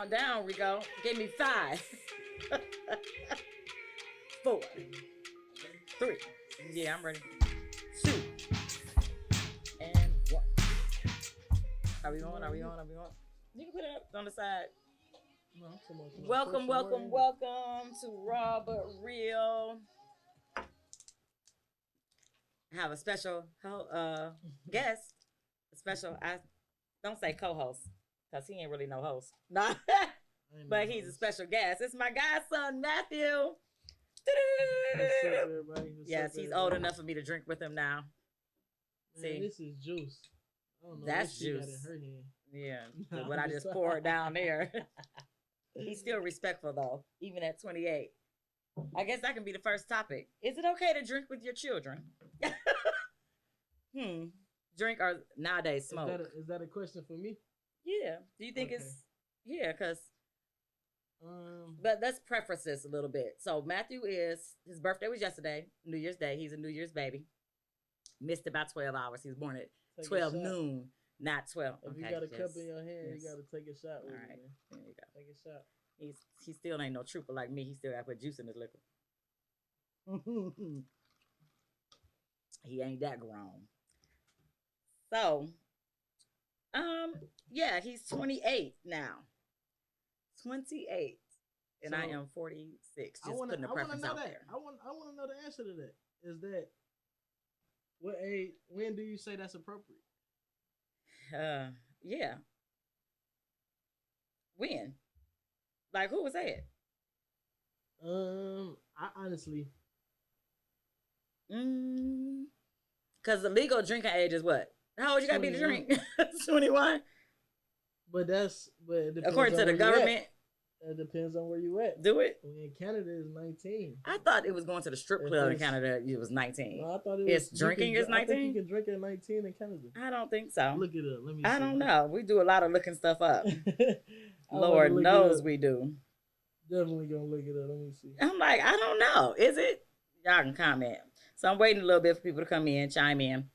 count down, Rico. Give me 5, 4, 3. Yeah, I'm ready. 2 and 1. Are we on? Are we on? Are we on? You can put it up on the side. No, welcome to Raw But Real. I have a special guest. A special, I don't say co-host, because he ain't really no host. Nah. But he's a special guest. It's my godson, Matthew. What's up, everybody? Yes, he's old enough for me to drink with him now. Man, see, this is juice. I don't know. That's juice. In her hand. Yeah, what I just poured down there. He's still respectful though, even at 28. I guess that can be the first topic. Is it okay to drink with your children? Drink or nowadays smoke? Is that a question for me? Yeah. Do you think it's because but let's preface this a little bit. So Matthew his birthday was yesterday, New Year's Day. He's a New Year's baby. Missed about 12 hours. He was born at 12 noon, not 12. If you got a cup in your hand, you got to take a shot with it, man. There you go. Take a shot. He still ain't no trooper like me. He still got to put juice in his liquor. He ain't that grown. So, he's 28 now. 28. And so, I am 46. Just putting a preference out there. I want to know the answer to that. Is that what age? When do you say that's appropriate? Yeah. When? Like, who was that? I honestly. Because the legal drinking age is what? How old you gotta be to drink? 21. But according to the government. It depends on where you at. Do it? In Canada, it's 19. I thought it was going to the strip club in Canada. It was 19. No, I thought it's drinking is 19. I think you can drink at 19 in Canada. I don't think so. Look it up. Let me. I don't know. We do a lot of looking stuff up. Lord knows we do. Definitely gonna look it up. Let me see. I'm like, I don't know. Is it? Y'all can comment. So I'm waiting a little bit for people to come in, chime in.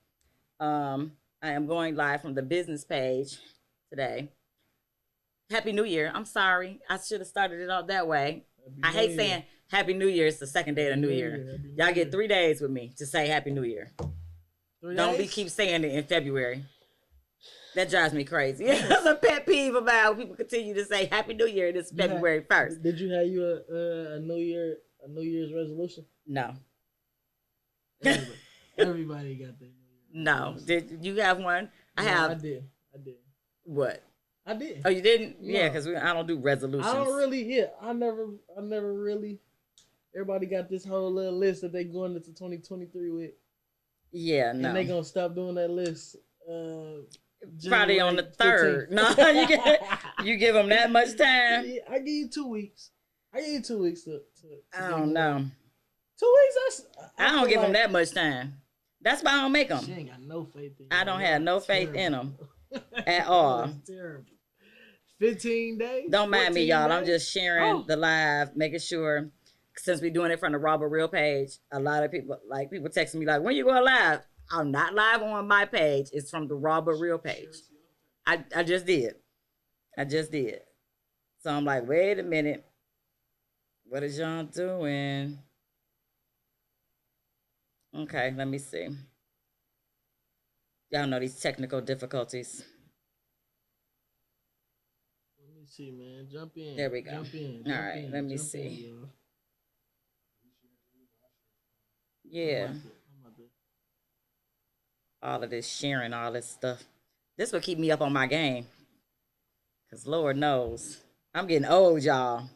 I am going live from the business page today. Happy New Year. I'm sorry. I should have started it off that way. I hate saying Happy New Year. It's the second day of the New Year. Y'all get 3 days with me to say Happy New Year. 3 days? Don't be keep saying it in February. That drives me crazy. That's a pet peeve about when people continue to say Happy New Year this February 1st. Did you have a New Year's resolution? No. Everybody got their New Year's No. Did you have one? I did. What? I did. Oh, you didn't? No. Yeah, because I don't do resolutions. I don't really hit. I never really. Everybody got this whole little list that they going into 2023 with. Yeah, no. And they gonna stop doing that list. Probably on the 3rd. No, you give them that much time. Yeah, I give you 2 weeks. I give you 2 weeks to I don't know. 2 weeks. I don't give them that much time. That's why I don't make them. She ain't got no faith in. I don't have no faith in them at all. That's terrible. 15 days. Don't mind me, y'all. Days? I'm just sharing the live, making sure. Since we're doing it from the Raw But Real page, a lot of people texting me like, "When you going live?" I'm not live on my page. It's from the Raw But Real page. I just did. So I'm like, wait a minute. What is y'all doing? Okay, let me see. Y'all know these technical difficulties. Let me see, man. Jump in. There we go. Jump in. All right, let me see. Yeah. All of this sharing, all this stuff. This will keep me up on my game. Because Lord knows, I'm getting old, y'all.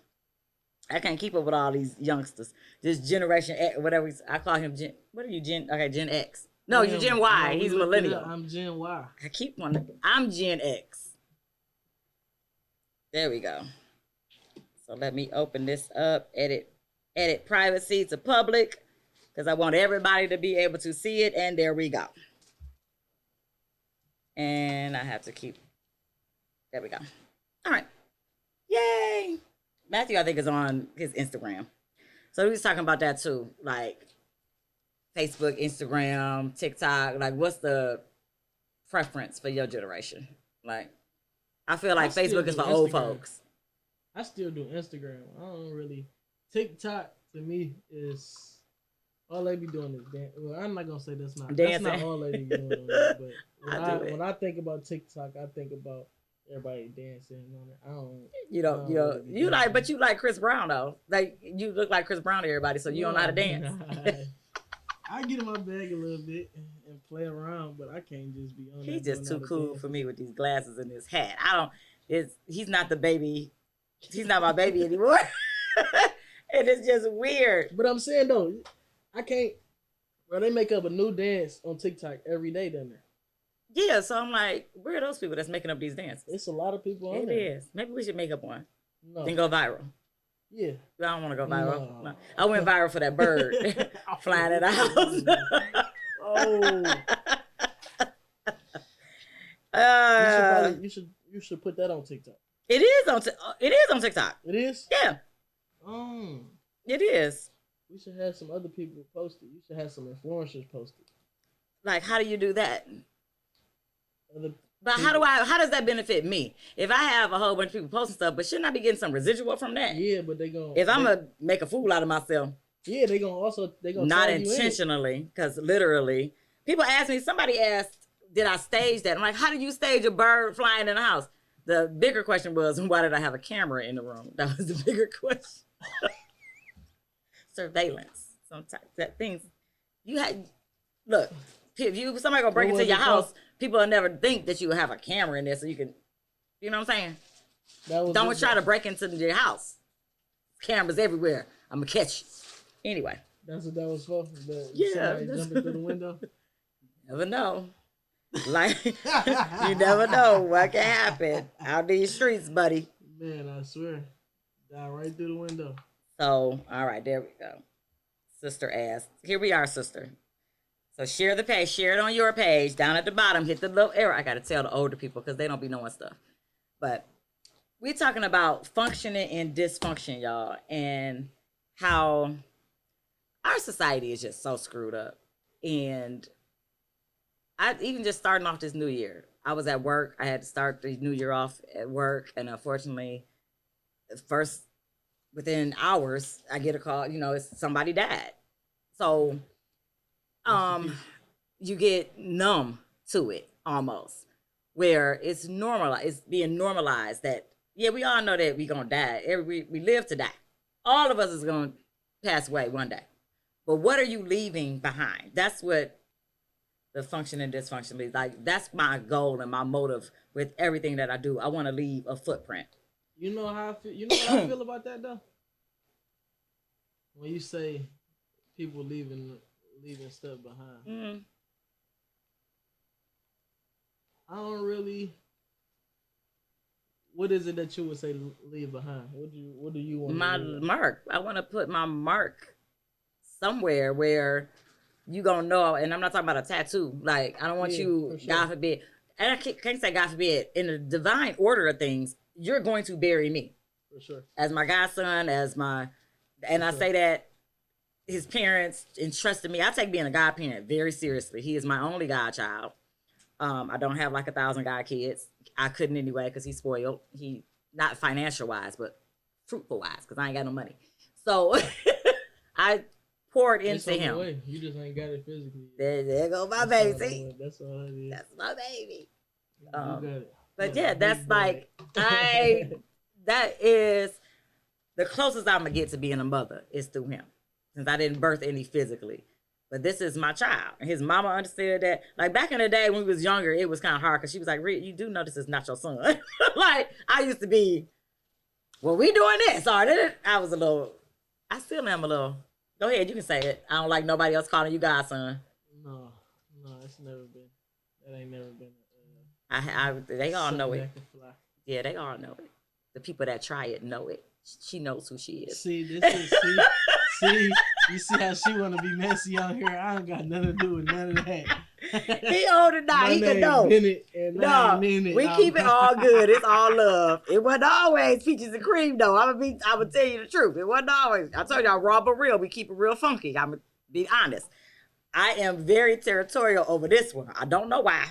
I can't keep up with all these youngsters. This Generation X, whatever I call him. What are you, Gen? Okay, Gen X. No, you're Gen Y. He's millennial. I'm Gen Y. I keep wanting. I'm Gen X. There we go. So let me open this up. Edit privacy to public. Because I want everybody to be able to see it. And there we go. And I have to keep. There we go. All right. Yay. Matthew, I think, is on his Instagram. So he was talking about that too. Like Facebook, Instagram, TikTok. Like, what's the preference for your generation? Like, I feel like Facebook is for old folks. I still do Instagram. I don't really TikTok to me is all they be doing is dance. Well, I'm not gonna say that's not all they be doing on it, but when I think about TikTok, I think about everybody dancing on it. You like, but you like Chris Brown though. Like you look like Chris Brown to everybody, so you don't know how to dance. I get in my bag a little bit and play around, but I can't just be on. He's just too cool for me with these glasses and his hat. He's not the baby. He's not my baby anymore. And it's just weird. But I'm saying though, I can't. Bro, they make up a new dance on TikTok every day, down there. Yeah, so I'm like, where are those people that's making up these dances? It's a lot of people on there. It is. Maybe we should make up one. No. Then go viral. Yeah. I don't want to go viral. No. I went viral for that bird flying at the house. You should put that on TikTok. It is on TikTok. It is? Yeah. It is. We should have some other people post it. You should have some influencers post it. Like, how do you do that? But how does that benefit me? If I have a whole bunch of people posting stuff, but shouldn't I be getting some residual from that? Yeah, but if I'm gonna make a fool out of myself. Yeah, they gonna not intentionally, because literally people ask me, somebody asked, did I stage that? I'm like, how do you stage a bird flying in the house? The bigger question was, why did I have a camera in the room? That was the bigger question. Surveillance. Sometimes that things you had. Look, if somebody gonna break into your house, people will never think that you have a camera in there, so you can. You know what I'm saying? Don't try to break into your house. Cameras everywhere. I'm gonna catch you. Anyway. That's what that was for. Somebody jumping through the window. Never know. Like you never know what can happen out these streets, buddy. Man, I swear, dive right through the window. So, all right, there we go. Sister asked. Here we are, sister. So share the page. Share it on your page. Down at the bottom, hit the little arrow. I got to tell the older people because they don't be knowing stuff. But we're talking about functioning and dysfunction, y'all, and how our society is just so screwed up. And I even just starting off this new year. I was at work. I had to start the new year off at work. And unfortunately, first within hours, I get a call, it's somebody died. So you get numb to it almost, where it's normalized. It's being normalized that, yeah, we all know that we're going to die. We live to die. All of us is going to pass away one day. But what are you leaving behind? That's what the function and dysfunction leaves. Like, that's my goal and my motive with everything that I do. I want to leave a footprint. You know how I feel? You know how I feel about that, though? When you say people leaving stuff behind. Mm-hmm. I don't really. What is it that you would say leave behind? What do you want? My mark. I want to put my mark somewhere where you gonna know. And I'm not talking about a tattoo. Like, I don't want you, sure. God forbid. And I can't say God forbid. In the divine order of things, you're going to bury me. For sure. As my godson, and I say that his parents entrusted me. I take being a godparent very seriously. He is my only godchild. I don't have like 1,000 god kids. I couldn't anyway because he's spoiled. He, not financial wise, but fruitful wise, because I ain't got no money. So I poured into him. Way. You just ain't got it physically. There go my baby. See? That's all it is. That's my baby. You got it. But yeah, that's like that is the closest I'm gonna get to being a mother is through him, since I didn't birth any physically. But this is my child. And his mama understood that. Like, back in the day when we was younger, it was kind of hard because she was like, Rick, you do know this is not your son. Like, I used to be, well, we doing this. Or I still am a little. Go ahead, you can say it. I don't like nobody else calling you godson. No, it's never been. That ain't never been. They all know it. Yeah, they all know it. The people that try it know it. She knows who she is. See, you see how she want to be messy on here? I ain't got nothing to do with none of that. He older now. He can know. No, we keep it all good. It's all love. It wasn't always peaches and cream, though. I'm gonna tell you the truth. It wasn't always. I told y'all raw but real. We keep it real funky. I'm gonna be honest. I am very territorial over this one. I don't know why.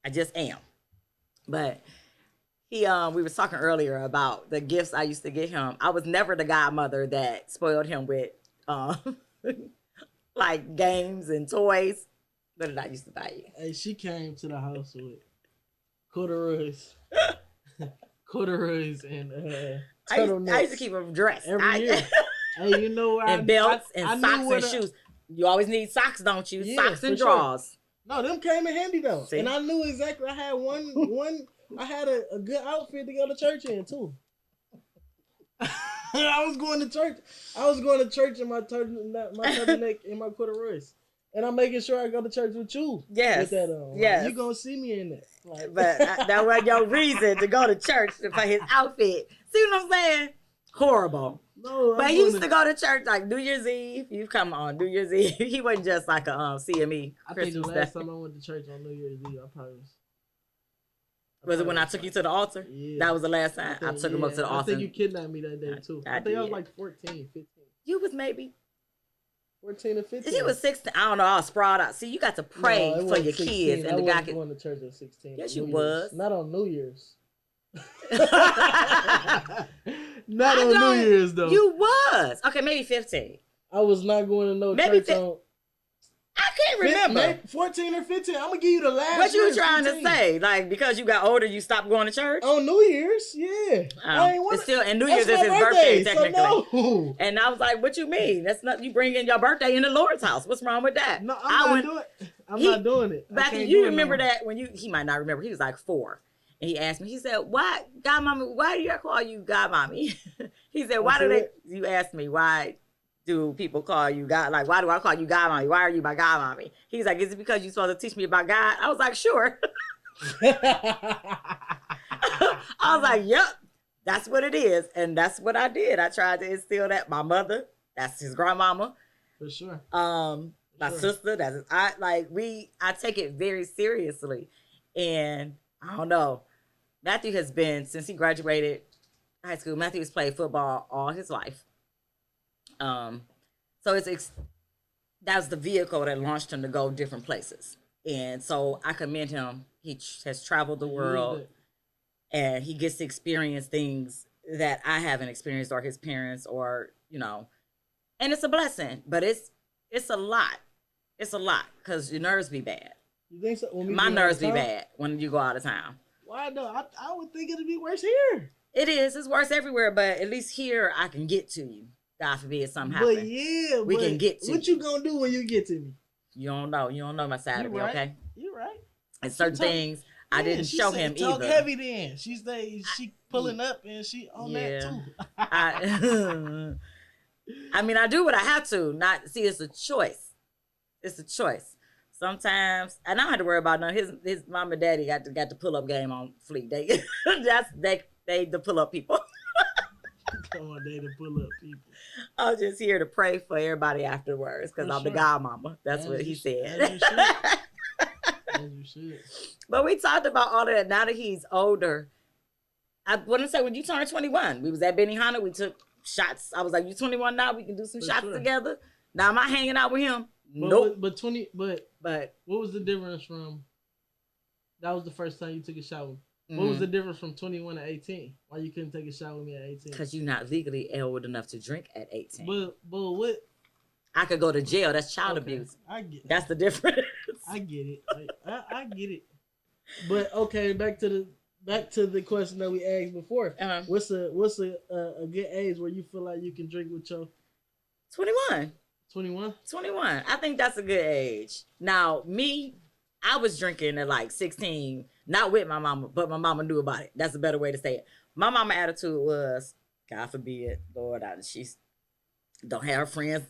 I just am. But we was talking earlier about the gifts I used to get him. I was never the godmother that spoiled him with like games and toys. What did I used to buy you? Hey, she came to the house with corduroys, and turtlenecks. I used to keep them dressed every year. Hey, you know what? And belts and socks and shoes. You always need socks, don't you? Yeah, socks and drawers. Sure. No, them came in handy though. See? And I knew exactly. I had one. I had a good outfit to go to church in too. I was going to church. In my turtleneck and my corduroys. And I'm making sure I go to church with you. Yes. With that on. Yes. You gonna see me in that. Like, but that was your reason to go to church for his outfit. See what I'm saying? Horrible. No, but he used to go to church like New Year's Eve. You come on New Year's Eve. He wasn't just like a CME. I think the last time I went to church on New Year's Eve, I probably was. Was it when I took you to the altar? Yeah. That was the last time I took him up to the altar. I think you kidnapped me that day too. I think I was like 14, 15. You was maybe 14 or 15. He was 16. I don't know. I was sprawled out. See, you got to pray for your 16. Kids. And I the guy going to church at 16. Yes, you was. Not on New Year's. Not on New Year's though. You was. Okay, maybe 15. I was not going to no maybe church on. I can't remember. Maybe 14 or 15. I'm gonna give you the last. What you trying 15. To say? Like because you got older, you stopped going to church? On New Year's, yeah. It's still and New Year's is his birthday technically. So no. And I was like, "What you mean? That's not you bringing your birthday in the Lord's house? What's wrong with that?" No, I'm not doing it. Back you remember that when he might not remember. He was like 4. And he asked me, he said, "Why, Godmommy, why do you call you Godmommy?" He said, you asked me, why do people call you God? Like, why do I call you Godmommy? Why are you my Godmommy? He's like, is it because you're supposed to teach me about God? I was like, sure. I was like, yep, that's what it is. And that's what I did. I tried to instill that. My mother, that's his grandmama. For sure. My sister, I take it very seriously. And I don't know. Matthew has been, since he graduated high school, Matthew has played football all his life. So that was the vehicle that launched him to go different places. And so I commend him. He has traveled the world and he gets to experience things that I haven't experienced or his parents or, and it's a blessing, but it's a lot. It's a lot because your nerves be bad. You think so? My nerves be bad when you go out of town. Why no? I would think it'd be worse here. It is. It's worse everywhere, but at least here I can get to you. God forbid something happens. But yeah, we can get to you. What you gonna do when you get to me? You don't know. You don't know my side of me, okay? You're right. And certain things I didn't show him either. Talk heavy then. She pulling up and she on that too. I mean, I do what I have to. It's a choice. It's a choice. Sometimes, and I don't have to worry about none. His mom and daddy got the pull up game on fleek. They the pull up people. Come on, they the pull up people. I was just here to pray for everybody afterwards because I'm the godmama. That's what he said. As you should. But we talked about all of that. Now that he's older, I want to say when you turned 21, we was at Benihana. We took shots. I was like, "You 21 now? We can do some shots together." Now am I hanging out with him? Nope. But what was the difference from? That was the first time you took a shot with me. What was the difference from 21 to 18? Why you couldn't take a shot with me at 18? Because you're not legally old enough to drink at 18. But what? I could go to jail. That's child abuse. I get it. That's the difference. I get it. I get it. But okay, back to the question that we asked before. Uh-huh. What's a good age where you feel like you can drink with your 21. 21? 21. I think that's a good age. Now, me, I was drinking at like 16, not with my mama, but my mama knew about it. That's a better way to say it. My mama attitude was, God forbid, Lord, she don't have her friends.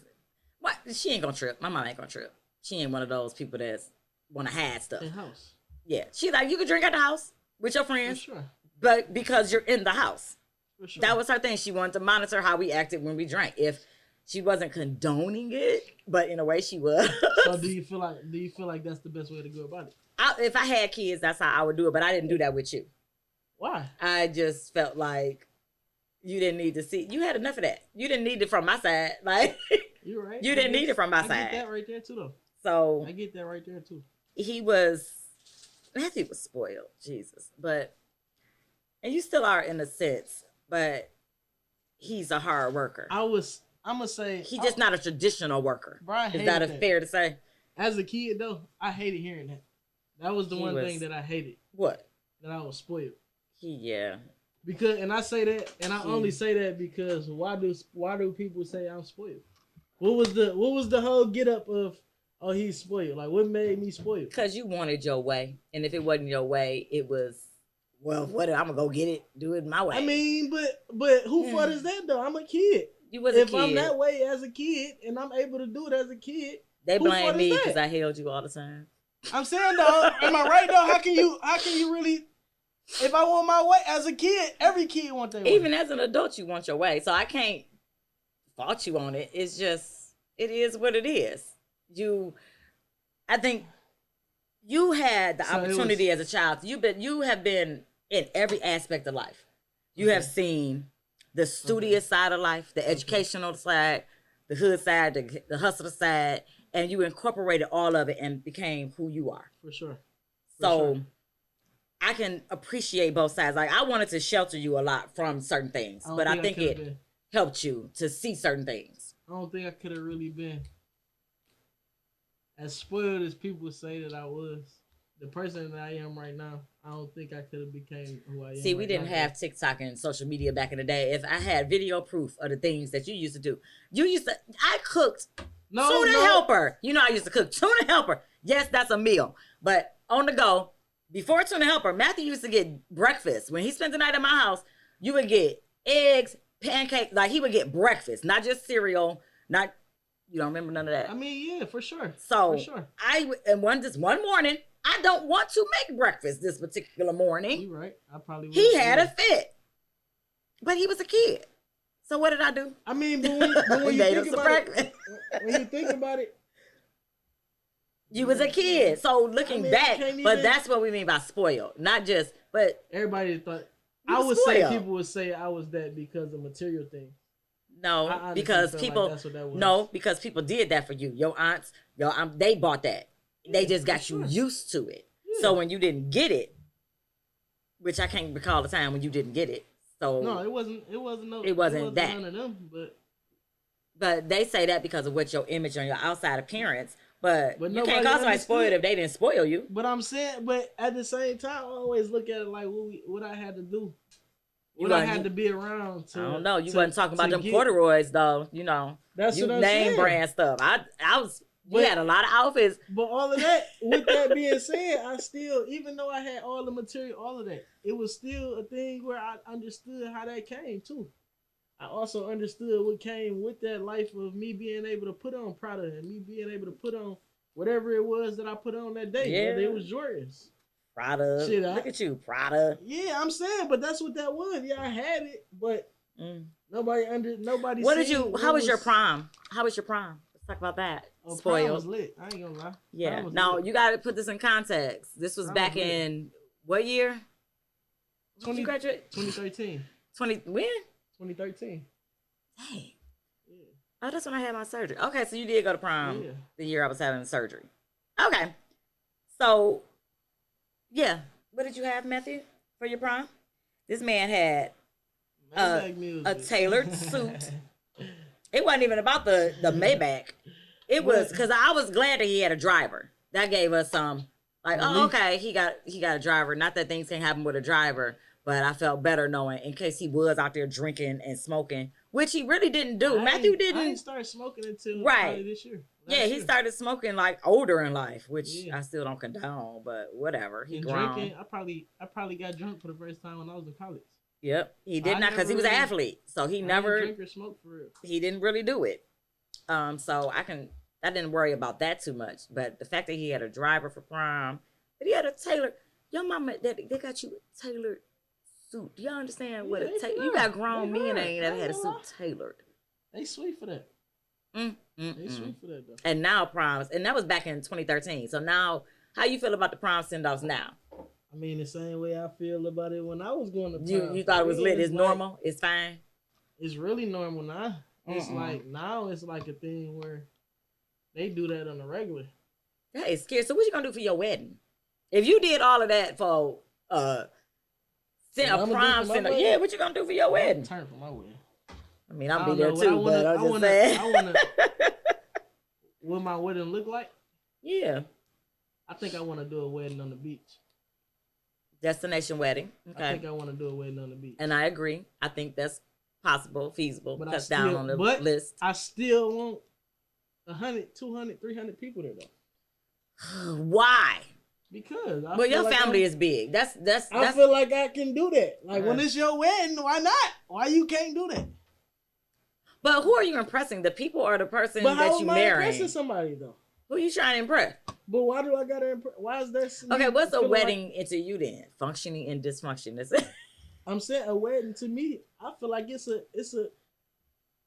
What? She ain't gonna trip. My mama ain't gonna trip. She ain't one of those people that's want to hide stuff. In house. Yeah. She like, you can drink at the house with your friends. For sure. But because you're in the house. For sure. That was her thing. She wanted to monitor how we acted when we drank. If she wasn't condoning it, but in a way she was. So do you feel like that's the best way to go about it? If I had kids, that's how I would do it, but I didn't do that with you. Why? I just felt like you didn't need to see. You had enough of that. You didn't need it from my side. Like you're right. You didn't need it from my side. I get that right there too, though. So I get that right there too. Matthew was spoiled, Jesus. But And you still are in a sense, but he's a hard worker. I'm gonna say he's just not a traditional worker. Bro, is that fair to say? As a kid, though, I hated hearing that. That was the one thing that I hated. What? That I was spoiled. Yeah. Because, and I say that, and I only say that because why do people say I'm spoiled? What was the whole get up of? Oh, he's spoiled. Like, what made me spoiled? Because you wanted your way, and if it wasn't your way, it was, well, what? I'm gonna go get it, do it my way. I mean, but who fault is that though? I'm a kid. You was a kid. If I'm that way as a kid, and I'm able to do it as a kid, they blame me because I held you all the time. I'm saying though, am I right though? How can you really? If I want my way as a kid, every kid wants their way. Even as an adult, you want your way. So I can't fault you on it. It's just, it is what it is. I think you had the opportunity as a child. You have been in every aspect of life. You have seen the studious side of life, the educational side, the hood side, the hustler side, and you incorporated all of it and became who you are. For sure. I can appreciate both sides. Like, I wanted to shelter you a lot from certain things, but I think it helped you to see certain things. I don't think I could have really been as spoiled as people say that I was. The person that I am right now, I don't think I could have became who I am. See, we didn't have TikTok and social media back in the day. If I had video proof of the things that you used to do, I cooked tuna helper. You know, I used to cook tuna helper. Yes, that's a meal, but on the go. Before tuna helper, Matthew used to get breakfast. When he spent the night at my house, you would get eggs, pancakes. Like, he would get breakfast, not just cereal. You don't remember none of that. I mean, yeah, for sure. So, this one morning, I don't want to make breakfast this particular morning. You're right. I probably would. He had a fit. But he was a kid. So what did I do? I mean, but when you think about it, when you think about it, you was a kid. So looking back, but that's what we mean by spoiled. Not just, but everybody thought, I would say people would say I was that because of material things. No, because people, like that's what that was. No, because people did that for you. Your aunts, they bought that. They just got you used to it. Yeah. So when you didn't get it, which I can't recall the time when you didn't get it. So no, it wasn't that. None of them, but they say that because of what your image on your outside appearance. But you can't call somebody spoiled if they didn't spoil you. But I'm saying, but at the same time, I always look at it like what I had to do. I had to be around to. I don't know. You wasn't talking about them corduroys though. You know, that's you what I'm name saying. Brand stuff. I was. We had a lot of outfits. But all of that, with that being said, I still, even though I had all the material, all of that, it was still a thing where I understood how that came too. I also understood what came with that life of me being able to put on Prada and me being able to put on whatever it was that I put on that day. Yeah. Whether it was Jordans. Prada. Look at you, Prada. Yeah, I'm saying, but that's what that was. Yeah, I had it, but nobody. How was your prom? How was your prom? Let's talk about that. Oh, spoiled. Prom was lit. I ain't gonna lie. Yeah. Now you got to put this in context. This was back in what year? When did you graduate? 2013. When? 2013. Dang. Yeah. Oh, that's when I had my surgery. Okay, so you did go to prom the year I was having surgery. Okay. So, yeah. What did you have, Matthew, for your prom? This man had a tailored suit. It wasn't even about the Maybach. It was because I was glad that he had a driver. That gave us some, okay, he got a driver. Not that things can happen with a driver, but I felt better knowing in case he was out there drinking and smoking, which he really didn't do. Matthew didn't. I didn't start smoking until this year. He started smoking older in life, which I still don't condone, but whatever. He grown. Drinking, I probably got drunk for the first time when I was in college. Yep, he did not because he was an athlete, so he never drink or smoke for real. He didn't really do it. So I didn't worry about that too much. But the fact that he had a driver for prom, that he had a tailored, your mama, they got you a tailored suit. Do y'all understand what a tailored? You got grown men that ain't never had a suit tailored. They sweet for that. They sweet for that though. And now proms, and that was back in 2013. So now, how you feel about the prom send-offs now? I mean, the same way I feel about it when I was going to prom. You thought it was lit? It's normal? It's fine? It's really normal now. It's now it's like a thing where they do that on the regular. That is scary. So what you gonna do for your wedding? If you did all of that for Send a prom, yeah, what you gonna do for your wedding? Turn for my wedding. I mean, I'll be there too, but I'm just saying. I wanna, what my wedding look like? Yeah. I think I want to do a wedding on the beach. Destination wedding. Okay. I think I want to do a wedding on the beach. And I agree. I think that's possible, feasible. But cut down on the list. I still want 100, 200, 300 people there though. Why? Because your family is big. That's I feel like I can do that. Like when it's your wedding, why not? Why you can't do that? But who are you impressing? The people or the person that you marry? But how am I impressing somebody though? Who you trying to impress? But why do I gotta impress? Why is that? Okay, what's a wedding into you then? Functioning and dysfunction. Is it? I'm saying a wedding to me. I feel like it's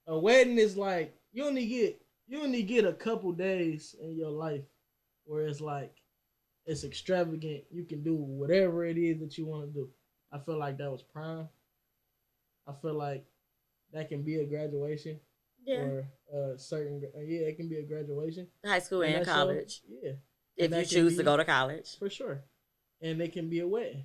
a wedding is like you only get a couple days in your life where it's like it's extravagant. You can do whatever it is that you want to do. I feel like that was prime. I feel like that can be a graduation. Yeah. Or certain, it can be a graduation. High school and college. Yeah. If you choose to go to college. For sure. And it can be a wedding.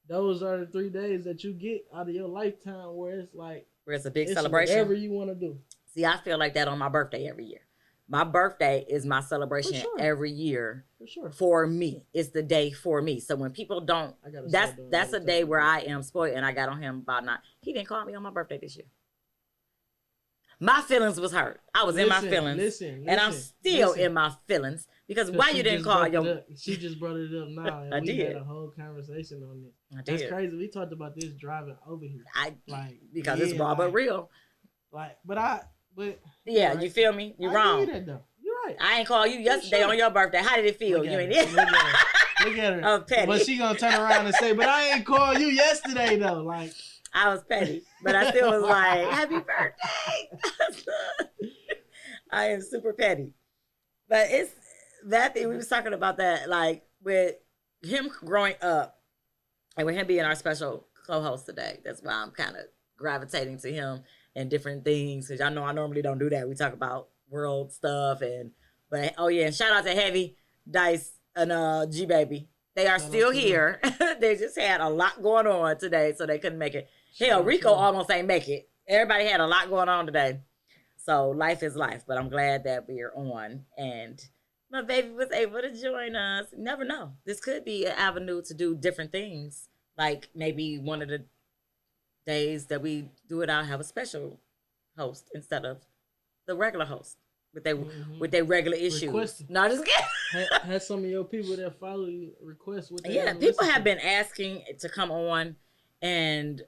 Those are the 3 days that you get out of your lifetime where it's like. Where it's a big celebration. Whatever you want to do. See, I feel like that on my birthday every year. My birthday is my celebration every year. For sure. For me. It's the day for me. So when people don't, that's a day where I am spoiled, and I got on him about not. He didn't call me on my birthday this year. My feelings was hurt. I was in my feelings. And I'm still in my feelings. Because why you didn't call your... She just brought it up now. And we had a whole conversation on this. That's crazy. We talked about this driving over here. Because it's raw but real. Yeah, right. You feel me? You're wrong. I that, though. You're right. I ain't called you yesterday on your birthday. How did it feel? You ain't Look at her. I'm petty. But she gonna turn around and say, but I ain't called you yesterday though. Like I was petty, but I still was like, happy birthday. I am super petty. But it's that thing, we was talking about that, like with him growing up and with him being our special co-host today. That's why I'm kind of gravitating to him and different things. Because y'all know I normally don't do that. We talk about world stuff and shout out to Heavy, Dice, and G Baby. They are still here. They just had a lot going on today, so they couldn't make it. Hell, Rico almost ain't make it. Everybody had a lot going on today. So life is life, but I'm glad that we're on. And my baby was able to join us. You never know. This could be an avenue to do different things. Like maybe one of the days that we do it, I'll have a special host instead of the regular host with their regular issues. Requesting. No, just kidding. Had some of your people that follow you request what they people have been asking to come on, and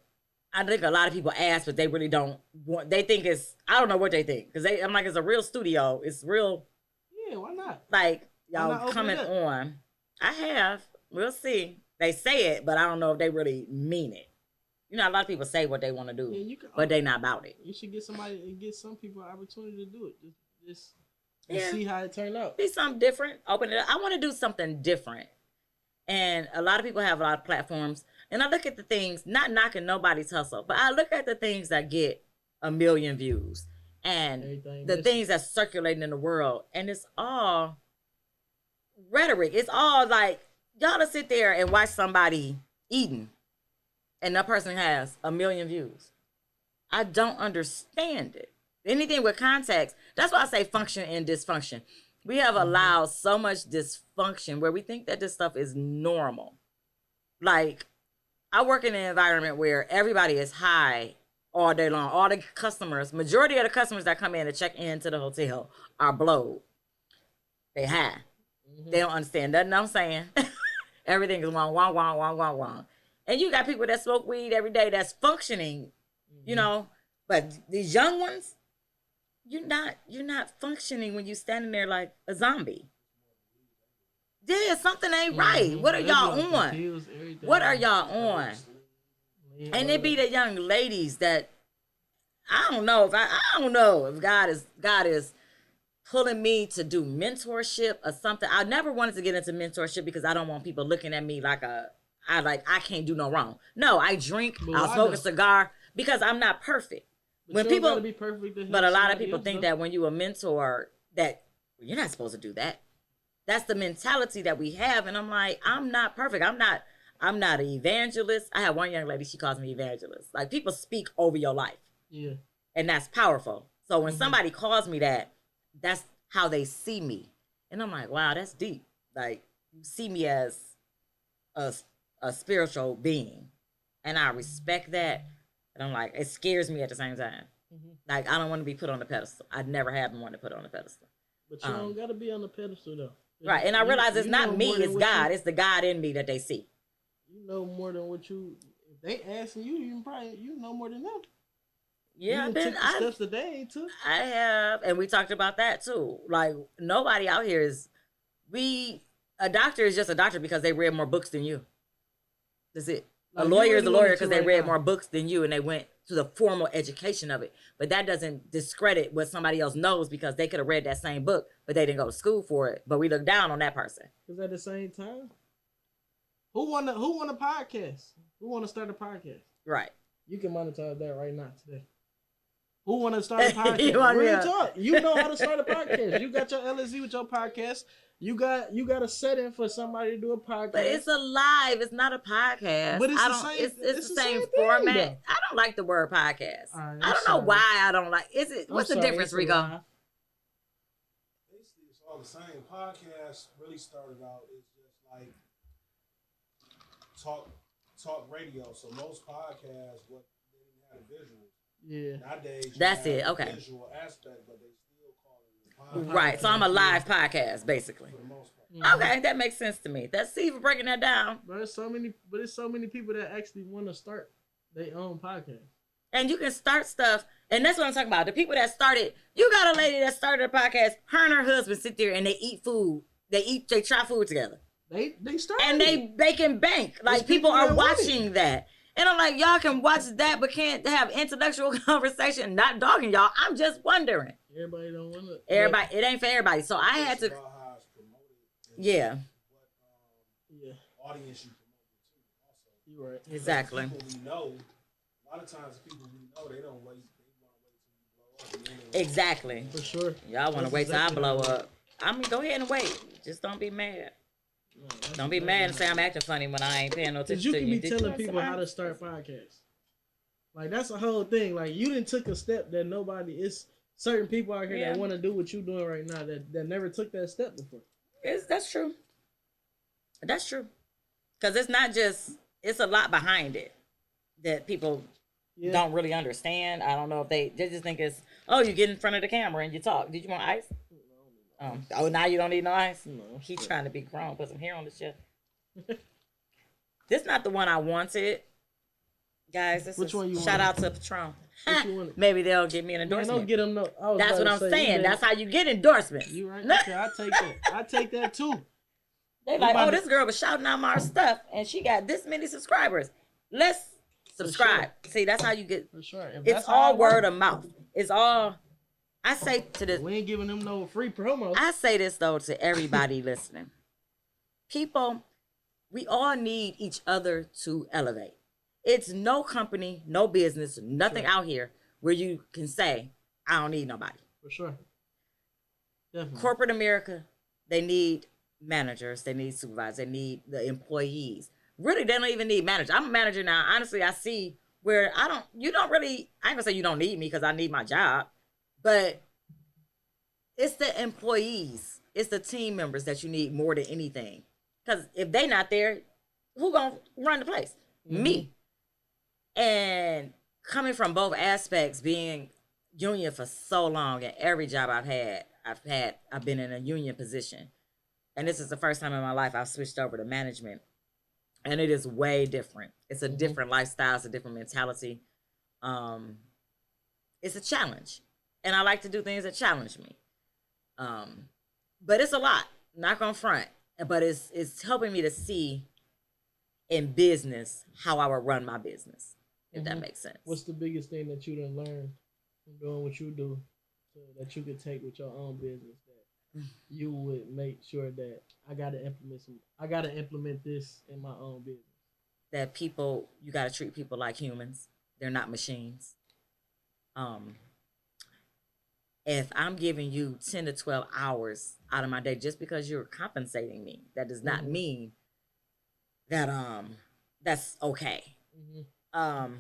I think a lot of people ask, but they really don't want. They think it's, I don't know what they think, because I'm like, it's a real studio. It's real. Yeah, why not? Like y'all coming on. I have. We'll see. They say it, but I don't know if they really mean it. You know, a lot of people say what they want to do, but they not about it. You should get some people an opportunity to do it. Just see how it turned out. Be something different. Open it up. I want to do something different. And a lot of people have a lot of platforms. And I look at the things, not knocking nobody's hustle, but I look at the things that get 1 million views and the things that's circulating in the world. And it's all rhetoric. It's all like, y'all to sit there and watch somebody eating and that person has 1 million views. I don't understand it. Anything with context. That's why I say function and dysfunction. We have allowed so much dysfunction where we think that this stuff is normal. Like, I work in an environment where everybody is high all day long. All the customers, majority of the customers that come in to check into the hotel are blowed. They high. They don't understand nothing I'm saying. Everything is wrong, wrong, wrong, wrong, wrong, wrong. And you got people that smoke weed every day that's functioning, you know. But these young ones, you're not functioning when you're standing there like a zombie. Yeah, something ain't right. What are y'all on? What are y'all on? And it be the young ladies that I don't know if God is pulling me to do mentorship or something. I never wanted to get into mentorship because I don't want people looking at me like I can't do no wrong. No, I drink, I'll smoke a cigar because I'm not perfect. When people be perfect, but a lot of people think that when you a mentor that you're not supposed to do that. That's the mentality that we have, and I'm like, I'm not perfect. I'm I'm not an evangelist. I have one young lady, she calls me evangelist. Like, people speak over your life. Yeah. And that's powerful. So when somebody calls me that, that's how they see me. And I'm like, wow, that's deep. Like, you see me as a spiritual being. And I respect that. And I'm like, it scares me at the same time. Like, I don't want to be put on the pedestal. I never have been wanted to put on the pedestal. But you don't got to be on the pedestal, though. Right. And I realize it's not me, it's God. It's the God in me that they see. You know more than what you... If they asking you, you know more than them. Yeah, steps that they ain't took. I have, and we talked about that too. Like, nobody out here is... A doctor is just a doctor because they read more books than you. That's it. Like, a lawyer is a lawyer because they read more books than you and they went to the formal education of it. But that doesn't discredit what somebody else knows because they could have read that same book, but they didn't go to school for it. But we look down on that person. Because at the same time, who want a podcast? Who want to start a podcast? Right. You can monetize that right now today. Who want to start a podcast? Real talk. You know how to start a podcast. You got your LSD with your podcast. You got a setting for somebody to do a podcast. But it's a live. It's not a podcast. But it's the same format. Thing, I don't like the word podcast. Right, I don't know why I don't like. What's the difference, Rico? Basically, it's all the same. Podcast really started out as just like talk radio. So most podcasts, they didn't have visuals. Yeah. Nowadays, that's it. Okay. Visual aspect, but they still call it a podcast. Right. So I'm a live podcast, basically. For the most part. Okay, that makes sense to me. That's see for breaking that down. But it's so many people that actually want to start their own podcast. And you can start stuff, and that's what I'm talking about. The people that started, you got a lady that started a podcast. Her and her husband sit there and they eat food. They try food together. They started, and they can bank. Like, people are watching that. And I'm like, y'all can watch that, but can't have intellectual conversation. Not dogging y'all. I'm just wondering. Everybody don't want to. Everybody, it ain't for everybody. So I had to. Yeah. What audience you promote it to, also. You're right. Exactly. People we know, a lot of times the people we know, they don't wait. They want to wait till you blow up. Exactly. For sure. Y'all want to wait till I blow up. I mean, go ahead and wait. Just don't be mad. No, don't be mad and say I'm acting funny when I ain't paying no attention to you. You can be telling people how to start podcasts. Like, that's the whole thing. Like, you didn't took a step that nobody is. Certain people out here that want to do what you're doing right now that never took that step before. That's true. That's true. Because it's not just, it's a lot behind it that people don't really understand. I don't know if they just think it's, oh, you get in front of the camera and you talk. Did you want ice? Oh, now you don't need no ice? No. He trying to be grown. Put some hair on the chest. This not the one I wanted. Guys, which one you shout out to Patron. Maybe they'll give me an endorsement. Man, don't get them no. That's what I'm saying. That's how you get endorsements. You right? Okay, I take that. I take that too. They like, oh, this girl was shouting out my stuff, and she got this many subscribers. Let's subscribe. Sure. See, that's how you get. For sure. It's all word of mouth. It's all. I say to this. We ain't giving them no free promo. I say this though to everybody listening. People, we all need each other to elevate. It's no company, no business, nothing out here where you can say, I don't need nobody. For sure. Definitely. Corporate America, they need managers, they need supervisors, they need the employees. Really, they don't even need managers. I'm a manager now. Honestly, I see where I ain't gonna say you don't need me because I need my job, but it's the employees, it's the team members that you need more than anything. Because if they not there, who gonna run the place? Mm-hmm. Me. And coming from both aspects, being union for so long, and every job I've been in a union position. And this is the first time in my life I've switched over to management. And it is way different. It's a different lifestyle, it's a different mentality. It's a challenge. And I like to do things that challenge me. But it's a lot, not gonna front. But it's helping me to see in business how I would run my business. If that makes sense. What's the biggest thing that you done learn from doing what you do so that you could take with your own business that you would make sure that I gotta implement this in my own business? That people, you gotta treat people like humans. They're not machines. If I'm giving you 10 to 12 hours out of my day just because you're compensating me, that does not mean that that's okay. Um,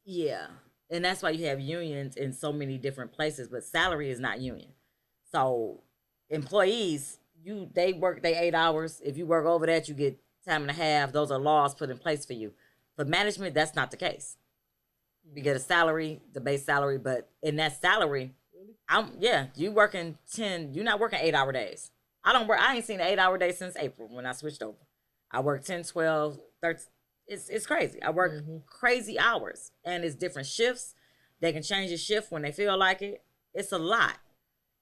yeah, and that's why you have unions in so many different places, but salary is not union. So employees, they work they 8 hours. If you work over that, you get time and a half. Those are laws put in place for you. For management, that's not the case. You get a salary, the base salary, but in that salary, you working 10. You're not working 8 hour days. I don't work. I ain't seen an 8 hour day since April when I switched over. I work 10, 12, 13. It's crazy. I work crazy hours, and it's different shifts. They can change the shift when they feel like it. It's a lot.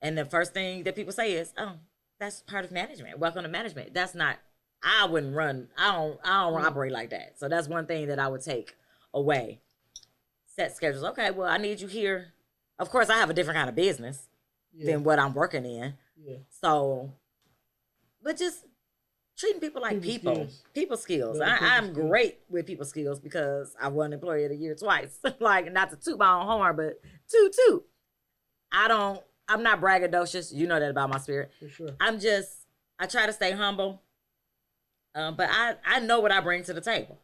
And the first thing that people say is, "Oh, that's part of management. Welcome to management." That's not. I wouldn't run. I don't operate like that. So that's one thing that I would take away. Set schedules. Okay, well, I need you here. Of course, I have a different kind of business than what I'm working in. Yeah. So, but just treating people like people skills. I'm great with people skills because I won Employee of the Year twice. Like, not to toot my own horn, but toot. I'm not braggadocious. You know that about my spirit. For sure. I try to stay humble. But I know what I bring to the table.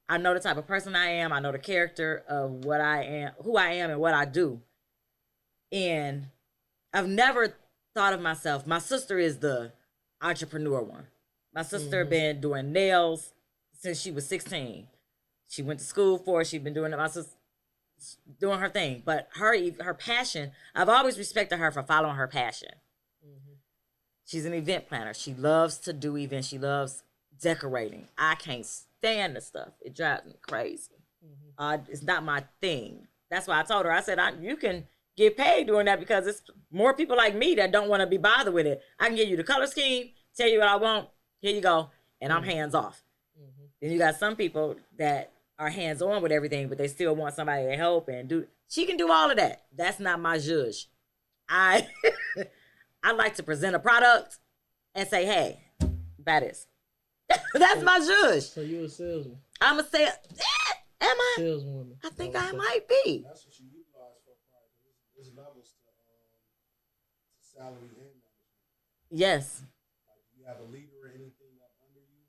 I know the type of person I am. I know the character of what I am, who I am, and what I do. And I've never thought of myself. My sister is the entrepreneur one. My sister been doing nails since she was 16. She went to school for it. She's been doing it. My sister doing her thing. But her passion, I've always respected her for following her passion. She's an event planner. She loves to do events. She loves decorating. I can't stand the stuff. It drives me crazy. It's not my thing. That's why I told her. I said, you can get paid doing that because it's more people like me that don't want to be bothered with it. I can give you the color scheme, tell you what I want. Here you go. And I'm hands off. Then you got some people that are hands on with everything, but they still want somebody to help and do. She can do all of that. That's not my zhuzh. I like to present a product and say, hey, that is. That's my zhuzh. So you a salesman? I'm a sales. Am I? Saleswoman. I think I might be. That's what you utilize for pride. There's levels to salary and management. Yes. Like, do you have a leader or anything up under you?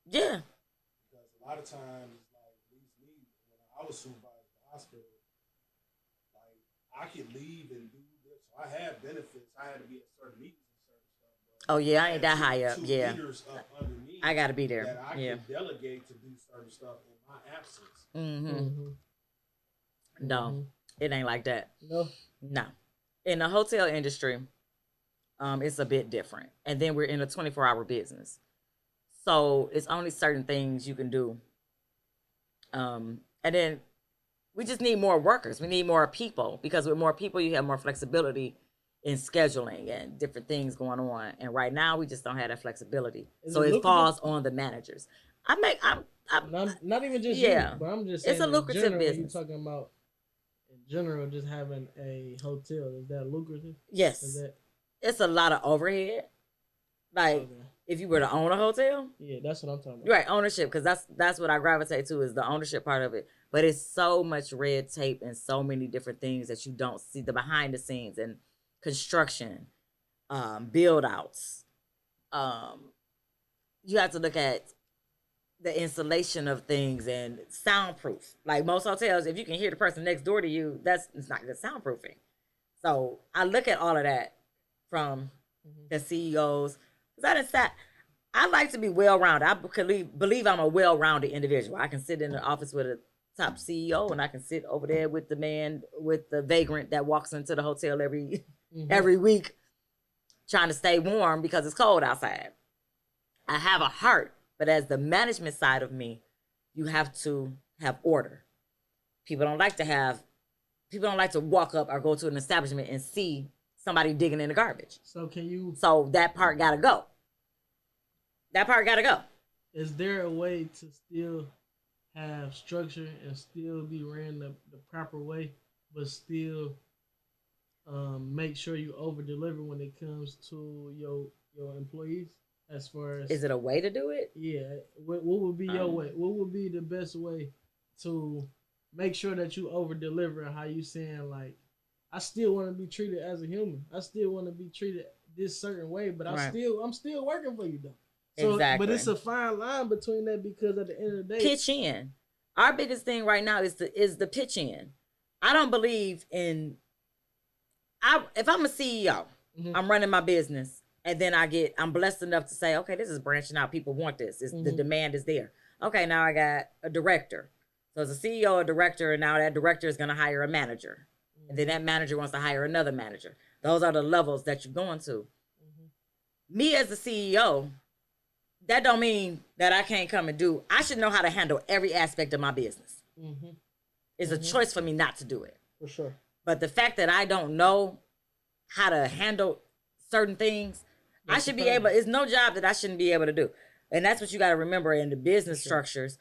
Yeah. Because a lot of times, like, at least me, when I was supervised at the hospital, like, I could leave and do this. So I had benefits. I had to be at certain meetings and certain stuff. Oh yeah, I ain't that high up. Yeah. Leaders up under me I gotta be there. that I can delegate to do certain stuff in my absence. No, it ain't like that. No. In the hotel industry, it's a bit different. And then we're in a 24-hour business. So it's only certain things you can do. And then we just need more workers. We need more people because with more people, you have more flexibility in scheduling and different things going on. And right now, we just don't have that flexibility. So it falls on the managers. I'm not even just you, but I'm just saying it's a lucrative business. You're talking about in general, just having a hotel. Is that lucrative? Yes. It's a lot of overhead. Like if you were to own a hotel. Yeah, that's what I'm talking about. Right, ownership, because that's what I gravitate to is the ownership part of it. But it's so much red tape and so many different things that you don't see the behind the scenes and construction, build outs. You have to look at the insulation of things and soundproof. Like most hotels, if you can hear the person next door to you, it's not good soundproofing. So I look at all of that from the CEOs. I like to be well-rounded. I believe I'm a well-rounded individual. I can sit in the office with a top CEO, and I can sit over there with the man, with the vagrant that walks into the hotel every week trying to stay warm because it's cold outside. I have a heart, but as the management side of me, you have to have order. People don't like to walk up or go to an establishment and see somebody digging in the garbage. So that part gotta go. Is there a way to still have structure and still be ran the proper way, but still make sure you over deliver when it comes to your employees? As far as, is it a way to do it? Yeah. What would be your way? What would be the best way to make sure that you over deliver? How you saying, like, I still want to be treated as a human. I still want to be treated this certain way, but I'm still working for you though. So, exactly. but it's a fine line between that because at the end of the day, pitch in. Our biggest thing right now is the pitch in. I don't believe in. If I'm a CEO, I'm running my business, and then I'm blessed enough to say, okay, this is branching out. People want this. The demand is there. Okay, now I got a director. So as a CEO, a director, and now that director is going to hire a manager, and then that manager wants to hire another manager. Those are the levels that you're going to. Me as the CEO, that don't mean that I can't come and do. I should know how to handle every aspect of my business. It's a choice for me not to do it. For sure. But the fact that I don't know how to handle certain things, I should be able. It's no job that I shouldn't be able to do. And that's what you got to remember in the business structures.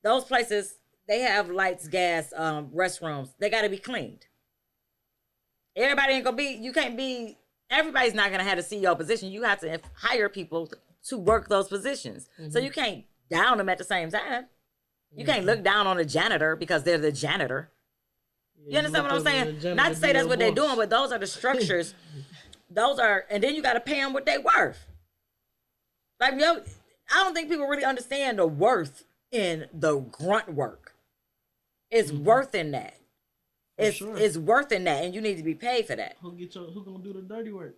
Those places, they have lights, gas, restrooms. They got to be cleaned. Everybody ain't going to be, you can't be, everybody's not going to have a CEO position. You have to hire people to work those positions. So you can't down them at the same time. You can't look down on a janitor because they're the janitor. You understand what I'm saying? Not to say that's what they're doing, but those are the structures. Those are, and then you got to pay them what they worth. Like, yo, I don't think people really understand the worth in the grunt work. It's worth in that. It's worth in that, and you need to be paid for that. Who gonna do the dirty work?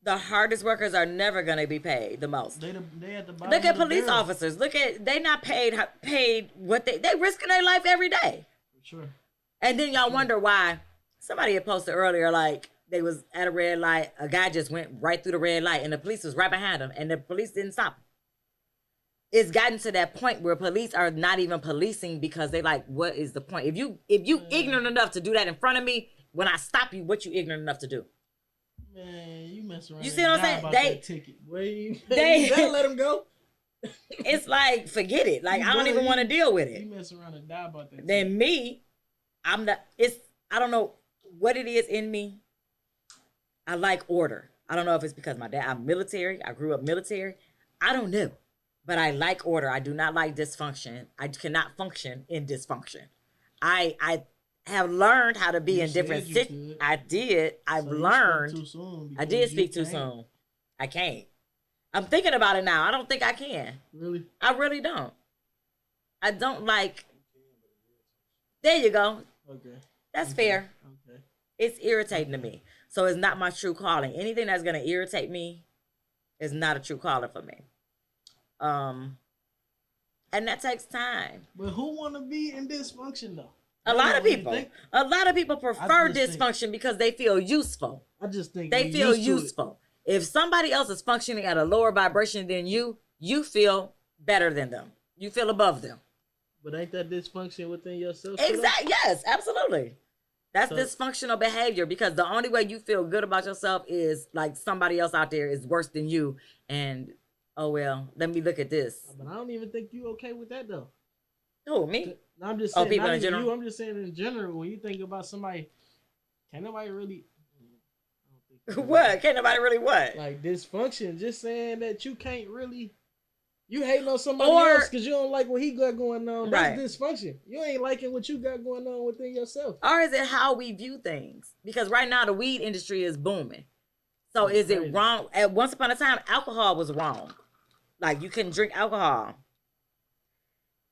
The hardest workers are never gonna be paid the most. They at the bottom. Look at police officers. They not paid what they risking their life every day. Sure. And then y'all wonder why. Somebody had posted earlier, like, they was at a red light. A guy just went right through the red light, and the police was right behind him, and the police didn't stop him. It's gotten to that point where police are not even policing because they like, what is the point? If you ignorant enough to do that in front of me, when I stop you, what you ignorant enough to do? Man, you mess around. You see what I'm saying? You better let them go. It's like, forget it. Like, I don't even want to deal with it. You mess around and die about that. Then me, I don't know what it is in me. I like order. I don't know if it's because I'm military. I grew up military. I don't know. But I like order. I do not like dysfunction. I cannot function in dysfunction. I have learned how to be in different situations. I did. I've learned. I did speak too soon. I can't. I'm thinking about it now. I don't think I can. Really? I really don't. I don't like. There you go. Okay. That's fair. Okay. It's irritating to me. So it's not my true calling. Anything that's going to irritate me is not a true calling for me. And that takes time. But who want to be in dysfunction though? A lot of people prefer dysfunction because they feel useful. I just think they feel useful. If somebody else is functioning at a lower vibration than you feel better than them. You feel above them. But ain't that dysfunction within yourself? Exactly. Yes, absolutely. That's dysfunctional behavior because the only way you feel good about yourself is like somebody else out there is worse than you. And, oh, well, let me look at this. But I don't even think you okay with that, though. Who, me? No, I'm just saying, people in general? I'm just saying in general, when you think about somebody, can't nobody really... What? Can't nobody really what? Like dysfunction. Just saying that you can't really... You hating on somebody else because you don't like what he got going on. That's dysfunction. You ain't liking what you got going on within yourself. Or is it how we view things? Because right now the weed industry is booming. So is it wrong? At once upon a time, alcohol was wrong. Like you couldn't drink alcohol.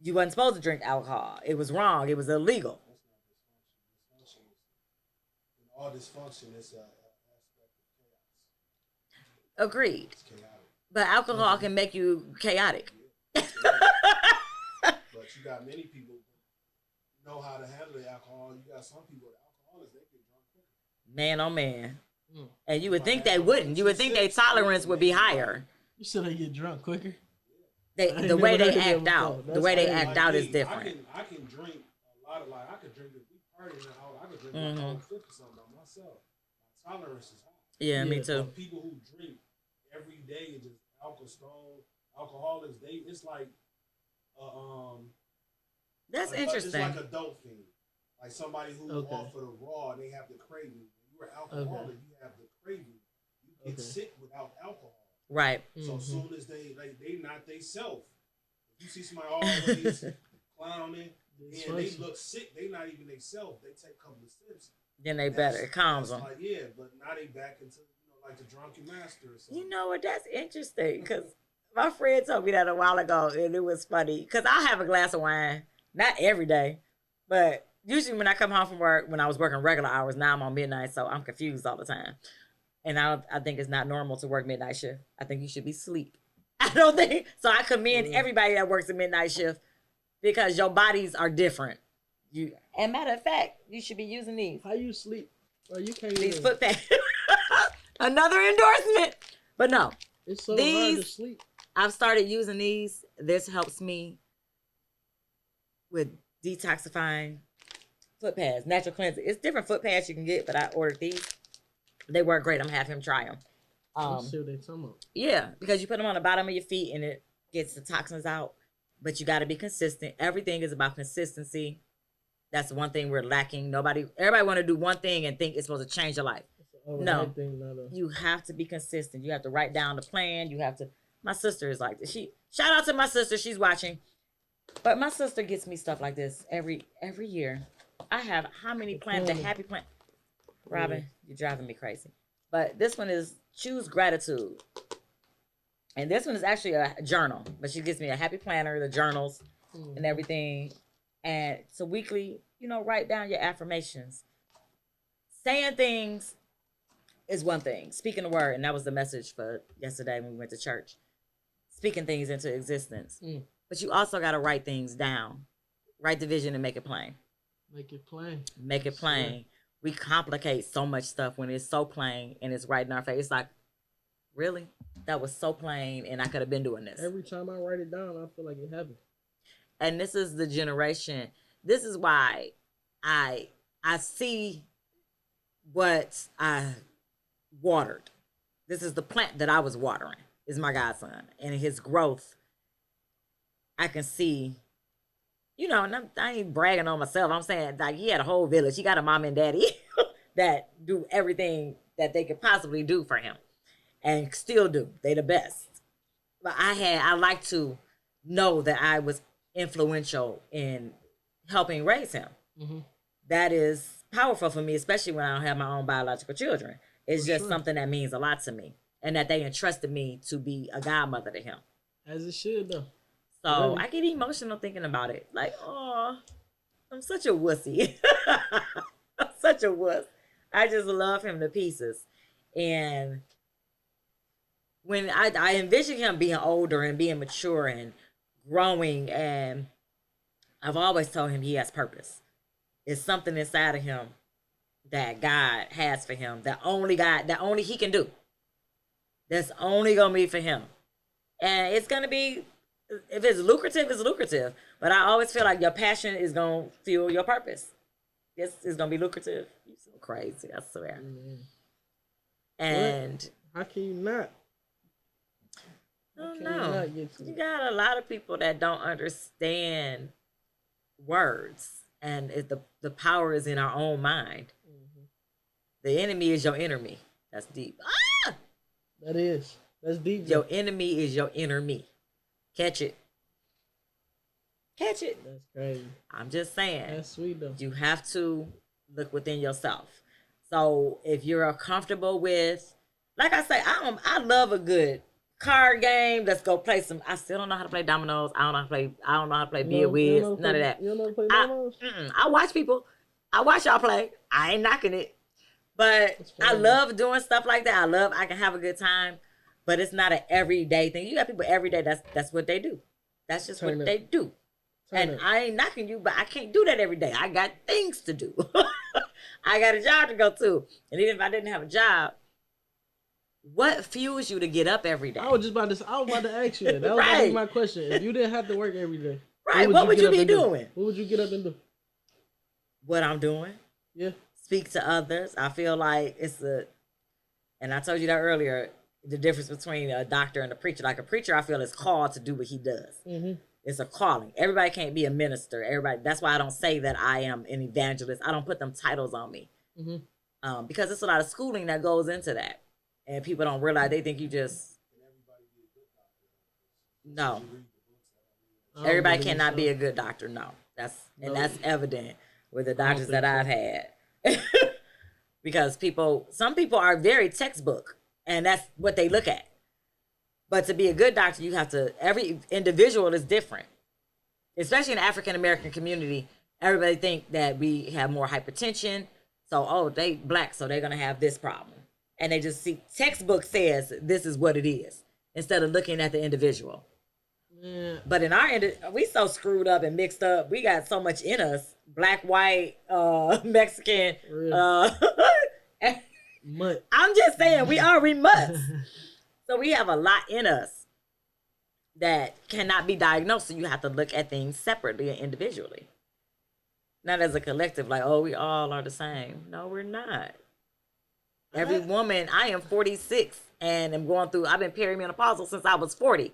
You wasn't supposed to drink alcohol. It was wrong. It was illegal. All dysfunction is an aspect of chaos. Agreed. It's chaotic. But alcohol can make you chaotic. But you got many people who know how to handle the alcohol. You got some people with alcoholics, they get drunk quicker. Man, oh man. And you would think they wouldn't. You would think their tolerance would be higher. You said they get drunk quicker? The way they act out. The way they act out is different. I can drink a lot of, like, I could drink, if we party in the house, I could drink like 50 something by myself. My tolerance is high. Yeah, me too. But people who drink every day, just alcoholics, it's like that's interesting. It's like adult thing. Like somebody who off of the raw, they have the craving. When you're an alcoholic, you have the craving. You get sick without alcohol. Right. So as soon as they not they self. If you see somebody always clowning and they look sick, they not even they self. They take a couple of sips. Then they better. It calms them. Like, yeah, but now they back into like the drunken master or something. You know what? That's interesting because my friend told me that a while ago, and it was funny because I have a glass of wine, not every day, but usually when I come home from work, when I was working regular hours, now I'm on midnight, so I'm confused all the time. And I think it's not normal to work midnight shift. I think you should be asleep. I don't think so. I commend everybody that works a midnight shift because your bodies are different. And matter of fact, you should be using these. How you sleep? Well, you can't these foot pads. Another endorsement, but no. It's so hard to sleep. I've started using these. This helps me with detoxifying foot pads, natural cleansing. It's different foot pads you can get, but I ordered these. They work great. I'm gonna have him try them. Let's see what they talking about. Yeah, because you put them on the bottom of your feet and it gets the toxins out. But you got to be consistent. Everything is about consistency. That's one thing we're lacking. Everybody want to do one thing and think it's supposed to change your life. No, you have to be consistent. You have to write down the plan. You have to. My sister is like this. Shout out to my sister. She's watching. But my sister gets me stuff like this every year. I have how many plans? The happy plan. Robin, you're driving me crazy. But this one is choose gratitude. And this one is actually a journal. But she gives me a happy planner, the journals, and everything. And so weekly, write down your affirmations. Saying things is one thing. Speaking the word, and that was the message for yesterday when we went to church. Speaking things into existence. But you also got to write things down. Write the vision and make it plain. Make it plain. Make it plain. Sure. We complicate so much stuff when it's so plain and it's right in our face. It's like, really? That was so plain and I could have been doing this. Every time I write it down, I feel like it happened. And this is the generation. This is why I see what I watered. This is the plant that I was watering, is my godson. And his growth, I can see, and I ain't bragging on myself. I'm saying, like, he had a whole village. He got a mom and daddy that do everything that they could possibly do for him. And still do. They the best. But I like to know that I was influential in helping raise him. Mm-hmm. That is powerful for me, especially when I don't have my own biological children. It's just something that means a lot to me. And that they entrusted me to be a godmother to him. As it should, though. So really? I get emotional thinking about it. Like, oh, I'm such a wussy. I'm such a wuss. I just love him to pieces. And when I envision him being older and being mature and growing, and I've always told him he has purpose. It's something inside of him that God has for him, that only he can do. That's only gonna be for him. And it's gonna be, if it's lucrative, it's lucrative. But I always feel like your passion is gonna fuel your purpose. This is gonna be lucrative. You're so crazy, I swear. Mm-hmm. And how can you not? I don't know. You got a lot of people that don't understand words, and the power is in our own mind. Mm-hmm. The enemy is your enemy. That's deep. Ah! That's deep. Your enemy is your inner me. Catch it. Catch it. That's crazy. I'm just saying. That's sweet though. You have to look within yourself. So if you're comfortable with, like I say, I love a good card game. Let's go play some. I still don't know how to play dominoes. I don't know how to play Beer Wiz. None of that. You don't know how to play dominoes? I watch people. I watch y'all play. I ain't knocking it. But I love doing stuff like that. I can have a good time. But it's not an everyday thing. You got people every day. That's what they do. That's just what they do. And I ain't knocking you, but I can't do that every day. I got things to do. I got a job to go to. And even if I didn't have a job, what fuels you to get up every day? I was about to ask you that. That was right. Gonna be my question. If you didn't have to work every day, right? What would you be doing? What would you get up and do? What I'm doing? Yeah. Speak to others. I feel like and I told you that earlier, the difference between a doctor and a preacher. Like a preacher, I feel is called to do what he does. Mm-hmm. It's a calling. Everybody can't be a minister. That's why I don't say that I am an evangelist. I don't put them titles on me. Mm-hmm. Because there's a lot of schooling that goes into that. And people don't realize, they think you just, no. Everybody cannot be a good doctor, no. That's evident with the doctors that I've had. Because some people are very textbook. And that's what they look at. But to be a good doctor, you have to, every individual is different. Especially in the African American community, everybody think that we have more hypertension. So, oh, they black, so they're going to have this problem. And they just see, textbook says this is what it is, instead of looking at the individual. Yeah. But in our end, we so screwed up and mixed up. We got so much in us. Black, white, Mexican. Mutt. I'm just saying, we are mutts. So we have a lot in us that cannot be diagnosed. So you have to look at things separately and individually. Not as a collective, like, oh, we all are the same. No, we're not. Every woman, I am 46 and am going through, I've been perimenopausal since I was 40.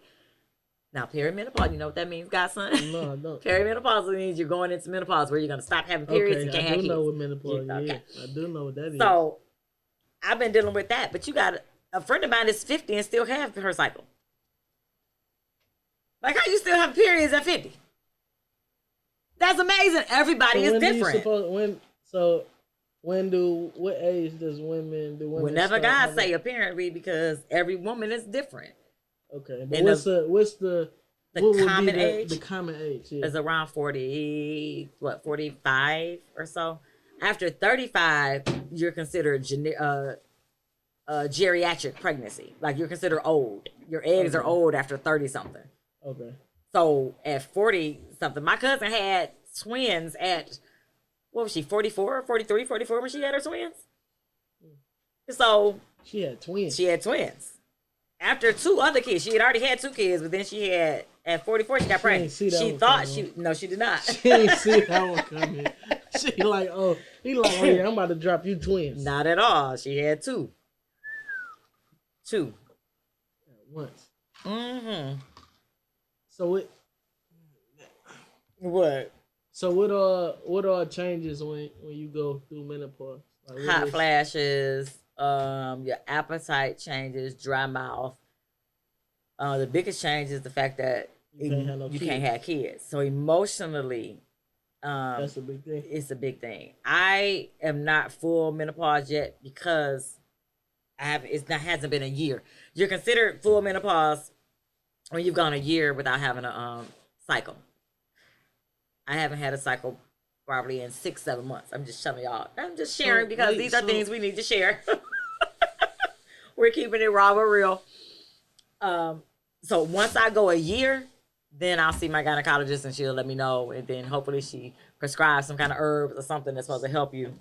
Now, perimenopause, you know what that means, godson? No, I don't. Perimenopause means you're going into menopause where you're going to stop having periods and can't have kids. I do know what menopause is. Okay. I do know what that is. So, I've been dealing with that. But you got a friend of mine is 50 and still have her cycle. Like, how you still have periods at 50? That's amazing. Everybody is different. What age does women do? Whenever God say, apparently, because every woman is different. Okay, but what's the common age? The common age is around 45 or so. After 35, you're considered geriatric pregnancy. Like, you're considered old. Your eggs are old after 30 something. Okay. So at 40 something, my cousin had twins at, what was she, 44, 43, 44 when she had her twins? So she had twins. After 2 other kids, she had already had 2 kids, but then she had, at 44, she got pregnant. She thought no, she did not. She didn't see that one coming. He like, oh yeah, I'm about to drop you twins. Not at all. She had 2. At once. Mm-hmm. So what? So what all changes when you go through menopause? Like, hot flashes, your appetite changes, dry mouth. The biggest change is the fact that you can't have kids. So emotionally, that's a big thing. It's a big thing. I am not full menopause yet because hasn't been a year. You're considered full menopause when you've gone a year without having a cycle. I haven't had a cycle probably in 6-7 months. I'm just telling y'all. I'm just sharing because these are things we need to share. We're keeping it raw but real. So once I go a year, then I'll see my gynecologist and she'll let me know, and then hopefully she prescribes some kind of herbs or something that's supposed to help you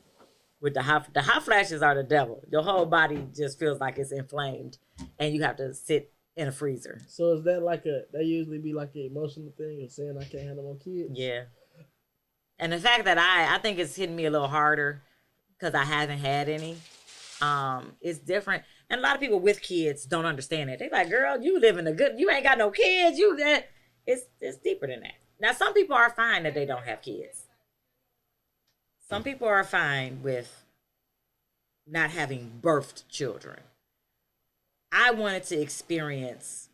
with the hot flashes are the devil. Your whole body just feels like it's inflamed and you have to sit in a freezer. So is that that usually be like an emotional thing of saying I can't have no more kids? Yeah. And the fact that I think it's hitting me a little harder because I haven't had any. It's different. And a lot of people with kids don't understand it. They're like, girl, you ain't got no kids. It's deeper than that. Now, some people are fine that they don't have kids. Some people are fine with not having birthed children. I wanted to experience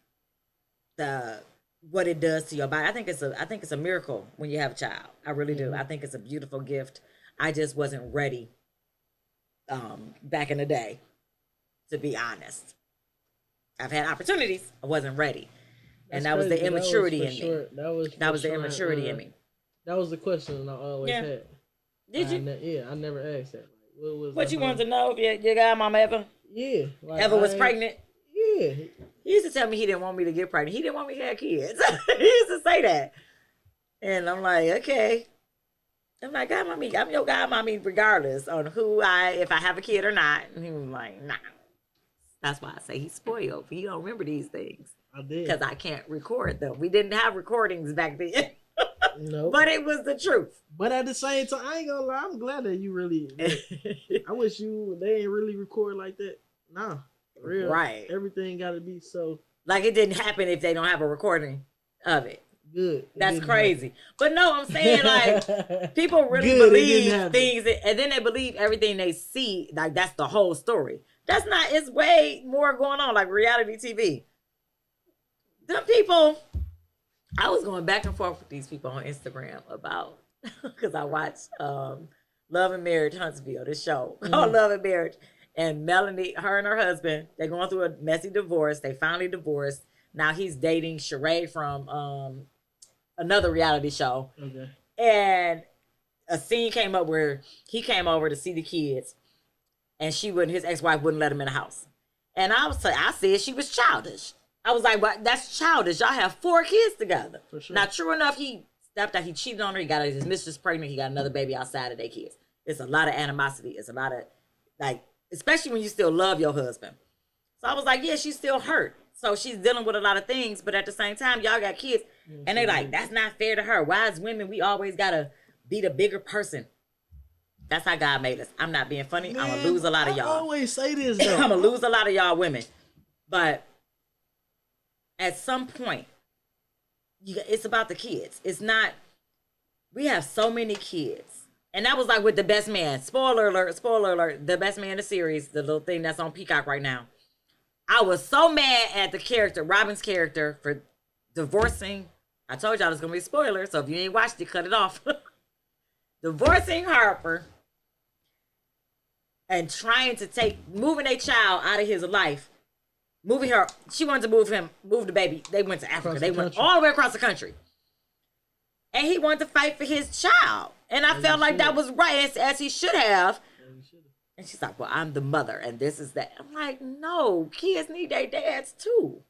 what it does to your body. I think it's a miracle when you have a child. I really do. I think it's a beautiful gift. I just wasn't ready back in the day, to be honest. I've had opportunities. I wasn't ready. And that was the immaturity in me. That was the immaturity in me. That was the question I always had. Did you? I never asked that. What you wanted to know if your godmama ever? Yeah. Ever was pregnant? Yeah. He used to tell me he didn't want me to get pregnant. He didn't want me to have kids. He used to say that. And I'm like, okay. I'm like, godmommy, I'm your godmommy regardless on if I have a kid or not. And he was like, nah. That's why I say he's spoiled. He don't remember these things. I did. Because I can't record them. We didn't have recordings back then. No. But it was the truth. But at the same time, I ain't gonna lie, I'm glad that you really I wish they ain't really record like that. Nah. Real. Right. Everything gotta be so like it didn't happen if they don't have a recording of it. Good. That's crazy. Happen. But no, I'm saying like people really believe things and then they believe everything they see, like that's the whole story. That's not, it's way more going on, like reality TV. Them people, I was going back and forth with these people on Instagram about, because I watched Love and Marriage Huntsville, this show called Love and Marriage. And Melanie, her and her husband, they're going through a messy divorce. They finally divorced. Now he's dating Sheree from another reality show. Okay. And a scene came up where he came over to see the kids, and his ex-wife wouldn't let him in the house. And I said she was childish. I was like, well, that's childish. Y'all have 4 kids together. For sure. Now, true enough, he stepped out. He cheated on her. He got his mistress pregnant. He got another baby outside of their kids. It's a lot of animosity. It's a lot of, like, especially when you still love your husband. So I was like, yeah, she's still hurt. So she's dealing with a lot of things. But at the same time, y'all got kids. And they like, that's not fair to her. Why as women, we always got to be the bigger person. That's how God made us. I'm not being funny. I'm going to lose a lot of y'all. I always say this, though. I'm going to lose a lot of y'all women. But at some point, it's about the kids. It's not, we have so many kids. And that was like with The Best Man. Spoiler alert, The Best Man in the series, the little thing that's on Peacock right now. I was so mad at the character, Robin's character, for divorcing. I told y'all it's going to be a spoiler, so if you ain't watched it, cut it off. Divorcing Harper and trying to moving a child out of his life. Moving her, she wanted to move the baby. They went to Africa. They went all the way across the country. And he wanted to fight for his child. And I felt like that was right, as he should have. And she's like, well, I'm the mother, and this is that. I'm like, no, kids need their dads too.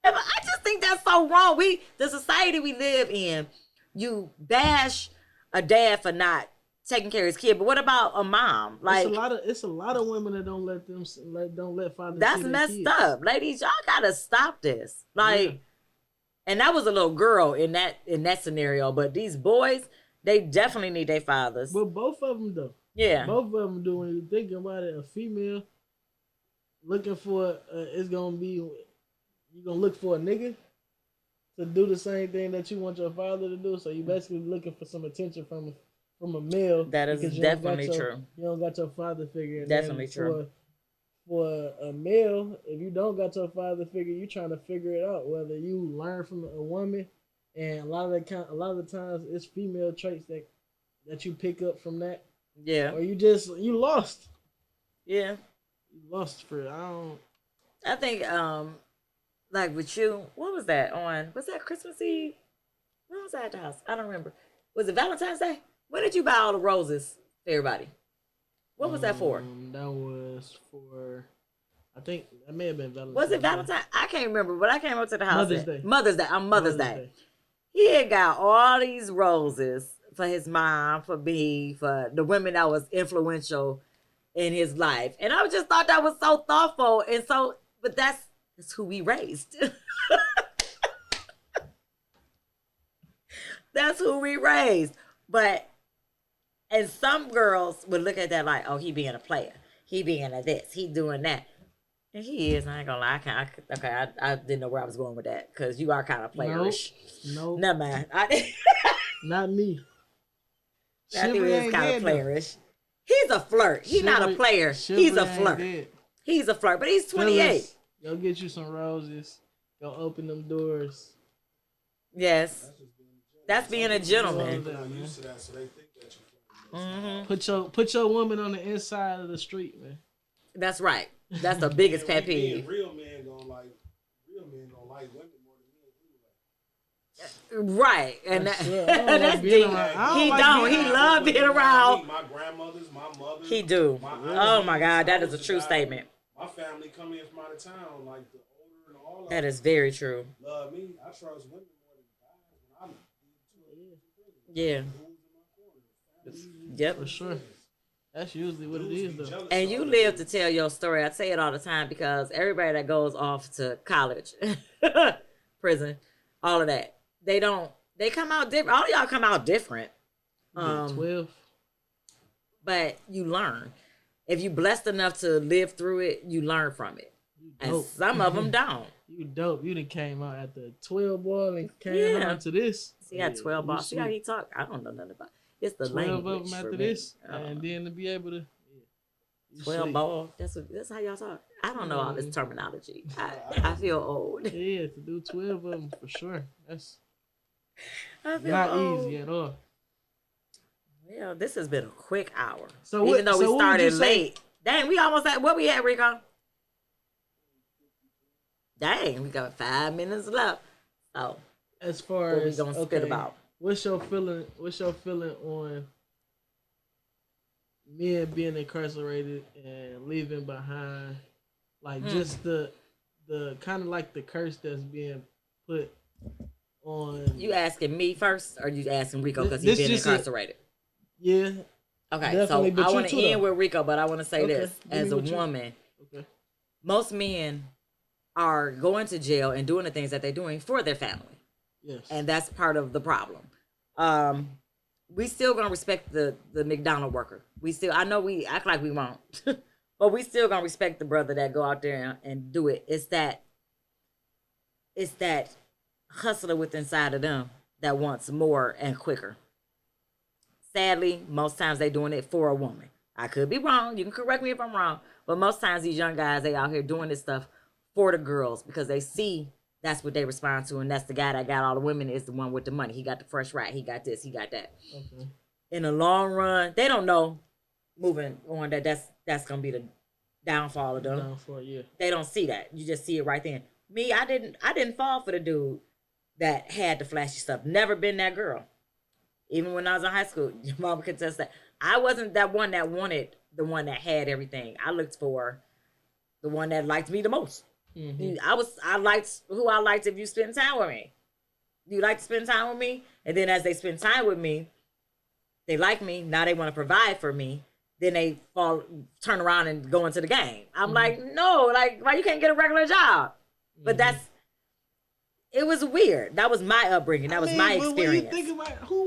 And I just think that's so wrong. The society we live in, you bash a dad for not taking care of his kid, but what about a mom? Like, it's a lot of women that don't let fathers. That's messed up, ladies. Y'all gotta stop this. Like, and that was a little girl in that scenario, but these boys, they definitely need their fathers. But both of them though. Yeah, both of them do. When you think about it, a female looking for it's gonna be you're gonna look for a nigga to do the same thing that you want your father to do. So you basically looking for some attention from a male. That is definitely true. You don't got your father figure. And definitely true. For a male, if you don't got your father figure, you trying to figure it out. Whether you learn from a woman, and a lot of the times it's female traits that you pick up from that. Yeah. Or you lost. Yeah. You lost for I think like with you, what was that on? Was that Christmas Eve? When was I at the house? I don't remember. Was it Valentine's Day? When did you buy all the roses for everybody? What was that for? That was for, I think that may have been Valentine's. Was it Valentine's? I can't remember, but I came up to the house. Mother's Day. Mother's Day. He had got all these roses for his mom, for me, for the women that was influential in his life. And I just thought that was so thoughtful. And so, but that's who we raised. That's who we raised. But, and some girls would look at that like, oh, he being a player. He being a this. He doing that. And he is. I ain't gonna lie. I didn't know where I was going with that. Because you are kind of playerish. Nope. Never mind. Not me. I think he is kind of playerish. He's a flirt. He's not a player. He's a flirt. He's a flirt. But he's 28. Go get you some roses. Go open them doors. Yes. That's being a gentleman. Mm-hmm. Put your woman on the inside of the street, man. That's right. That's the biggest pet peeve. Real men gonna like women more than men. Right, and that's deep. He love being around. My grandmothers, my mother. He do. Oh my God, that is a true statement. My family come in from out of town, like the older and all. That is very true. Love me. I trust women more than guys. Yeah. Yep. For sure. That's usually what it is, though. And you live to tell your story. I say it all the time because everybody that goes off to college, prison, all of that, they come out different. All of y'all come out different. 12. But you learn. If you blessed enough to live through it, you learn from it. And some of them don't. You dope. You done came out at the 12 ball and came on to this. See, I got 12 balls. See how he talk? I don't know nothing about it. It's the 12 language of them after this, and then to be able to 12 ball. That's how y'all talk. I don't know all this terminology. I feel old. Yeah, to do 12 of them for sure. That's not old. Easy at all. Well, this has been a quick hour. So even though we started late, Dang, we almost at what we at, Rico? Dang, we got 5 minutes left. So, as far what we as gonna spit about? what's your feeling? What's your feeling on men being incarcerated and leaving behind, like just the kind of like the curse that's being put on. You asking me first, or you asking Rico because This he's been just incarcerated? Yeah. Okay, so I want to end with Rico, but I want to say Okay, this as a woman. Okay. Most men are going to jail and doing the things that they're doing for their family. Yes. And that's part of the problem. We still gonna respect the McDonald worker. We still, I know we act like we won't, but we still gonna respect the brother that go out there and do it. It's that hustler within inside of them that wants more and quicker. Sadly, most times they doing it for a woman. I could be wrong. You can correct me if I'm wrong. But most times these young guys, they out here doing this stuff for the girls because they see that's what they respond to. And that's the guy that got all the women is the one with the money. He got the fresh ride. He got this. He got that. Okay. In the long run, they don't know moving on that's going to be the downfall of them. Downfall, yeah. They don't see that. You just see it right then. Me, I didn't fall for the dude that had the flashy stuff. Never been that girl. Even when I was in high school, your mom could test that. I wasn't that one that wanted the one that had everything. I looked for the one that liked me the most. Mm-hmm. I liked who I liked if you spend time with me. You like to spend time with me? And then as they spend time with me, they like me. Now they want to provide for me. Then they turn around and go into the game. I'm like, no, like, why you can't get a regular job? But it was weird. That was my upbringing. That was my experience. When you think about who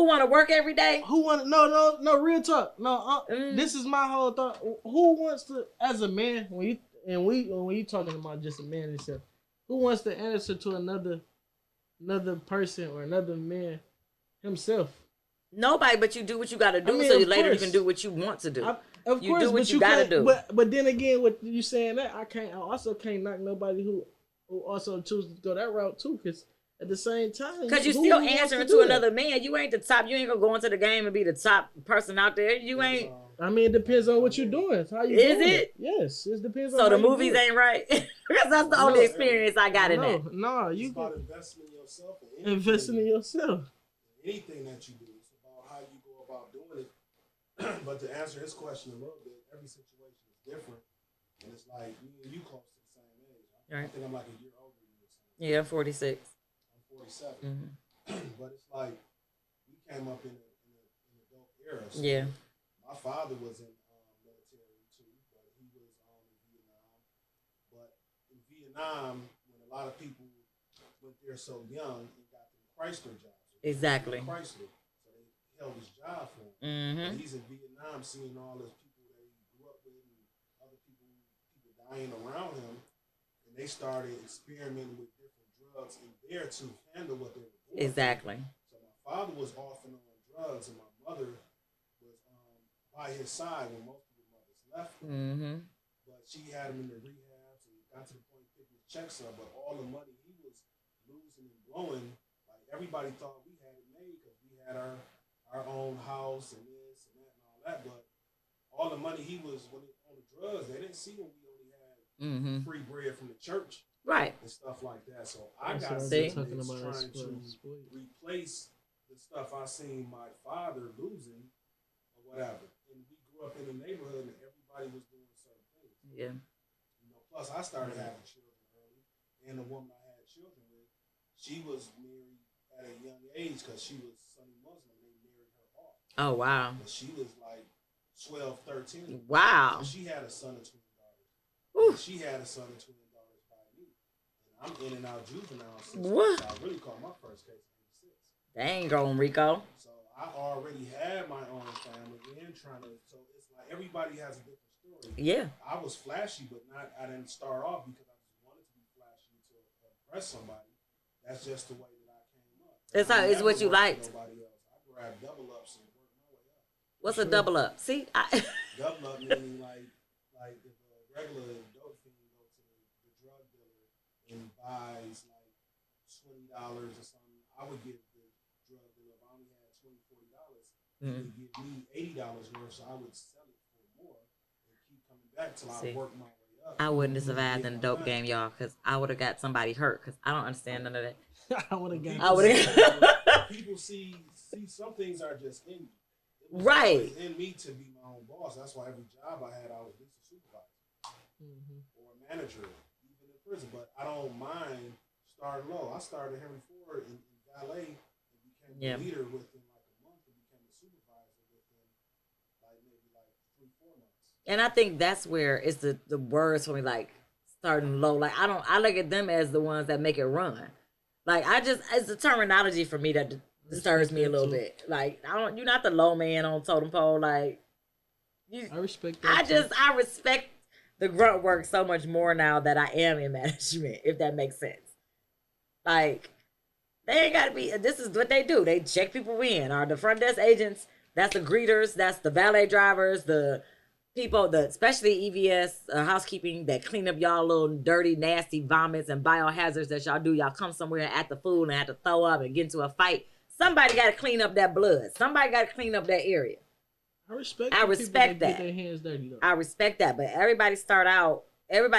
want to work every day? No, real talk. No, this is my whole thought. Who wants to, as a man, when you talking about just a man himself, who wants to answer to another person or another man himself? Nobody, but you do what you got to do, so later you can do what you want to do. Of course, do what you got to do. But then again, with you saying that, I also can't knock nobody who also chooses to go that route too, because at the same time, because you're still answering to another man. You ain't the top. You ain't gonna go into the game and be the top person out there. You ain't. I mean, it depends on what you're doing. How you is doing it? Yes, it depends on. So the movies ain't right because that's the only experience I got in that. No, you got investing in yourself. Investing in yourself. Anything that you do, it's about how you go about doing it. But to answer his question a little bit, every situation is different, and it's like me and you close to the same age. I think I'm like a year older than you. Yeah, I'm 46. I'm 47. Mm-hmm. But it's like we came up in an adult era. So yeah. My father was in military too, but he was in Vietnam. But in Vietnam, when a lot of people went there so young and got the Chrysler jobs. Exactly. Chrysler. So they held his job for him. And he's in Vietnam seeing all those people that he grew up with and other people dying around him. And they started experimenting with different drugs in there to handle what they were doing. Exactly. So my father was off and on drugs, and my mother was by his side when most of the mothers left him. But she had him in the rehabs and got to the point of picking his checks up. But all the money he was losing and blowing, like everybody thought we had it made because we had our own house and this and that and all that. But all the money he was on the drugs, they didn't see when we only had free bread from the church. Right. And stuff like that. So I got talking about trying to replace the stuff I seen my father losing or whatever. And we grew up in a neighborhood and everybody was doing certain things. Yeah. Plus I started having children early. And the woman I had children with, she was married at a young age because she was Sunni Muslim. They married her off. Oh, wow. But she was like 12, 13. Wow. So she had a son and twin daughters. She had a son and twin daughters by me. And I'm in and out juvenile since I really caught my first case in 86. Dang, going Rico. So I already had my own family and trying to, so it's like everybody has a different story. Yeah. I was flashy, but I didn't start off because I just wanted to be flashy to impress somebody. That's just the way that I came up. It's what you liked. Nobody else. I grabbed double ups and worked my way up. What's a double up? See, double up meaning like if a regular dope fiend go to the drug dealer and buys like $20 or something, I would give the drug dealer, if I only had $20, $40, he would give me $80 worth, so I would sell it for more. back till I work my way up. I wouldn't have survived in a dope game, y'all, because I would have got somebody hurt. Because I don't understand none of that. I would have got. I would have. People see some things are just in you. Right. In me to be my own boss. That's why every job I had, I was a supervisor or a manager, even in prison. But I don't mind starting low. I started Henry Ford in valet and became a leader within like a month and became a supervisor within like maybe like 3-4 months. And I think that's where it's the words for me, like starting low. Like I look at them as the ones that make it run. Like it's the terminology for me that disturbs me a little bit. Like you're not the low man on totem pole. Like I respect that. I respect the grunt work so much more now that I am in management, if that makes sense. Like, they ain't gotta be, this is what they do. They check people in. Are the front desk agents, that's the greeters, that's the valet drivers, the people, especially EVS, housekeeping, that clean up y'all little dirty, nasty vomits and biohazards that y'all do. Y'all come somewhere at the food and have to throw up and get into a fight. Somebody got to clean up that blood. Somebody got to clean up that area. I respect that. Get their hands dirty, though. I respect that. But everybody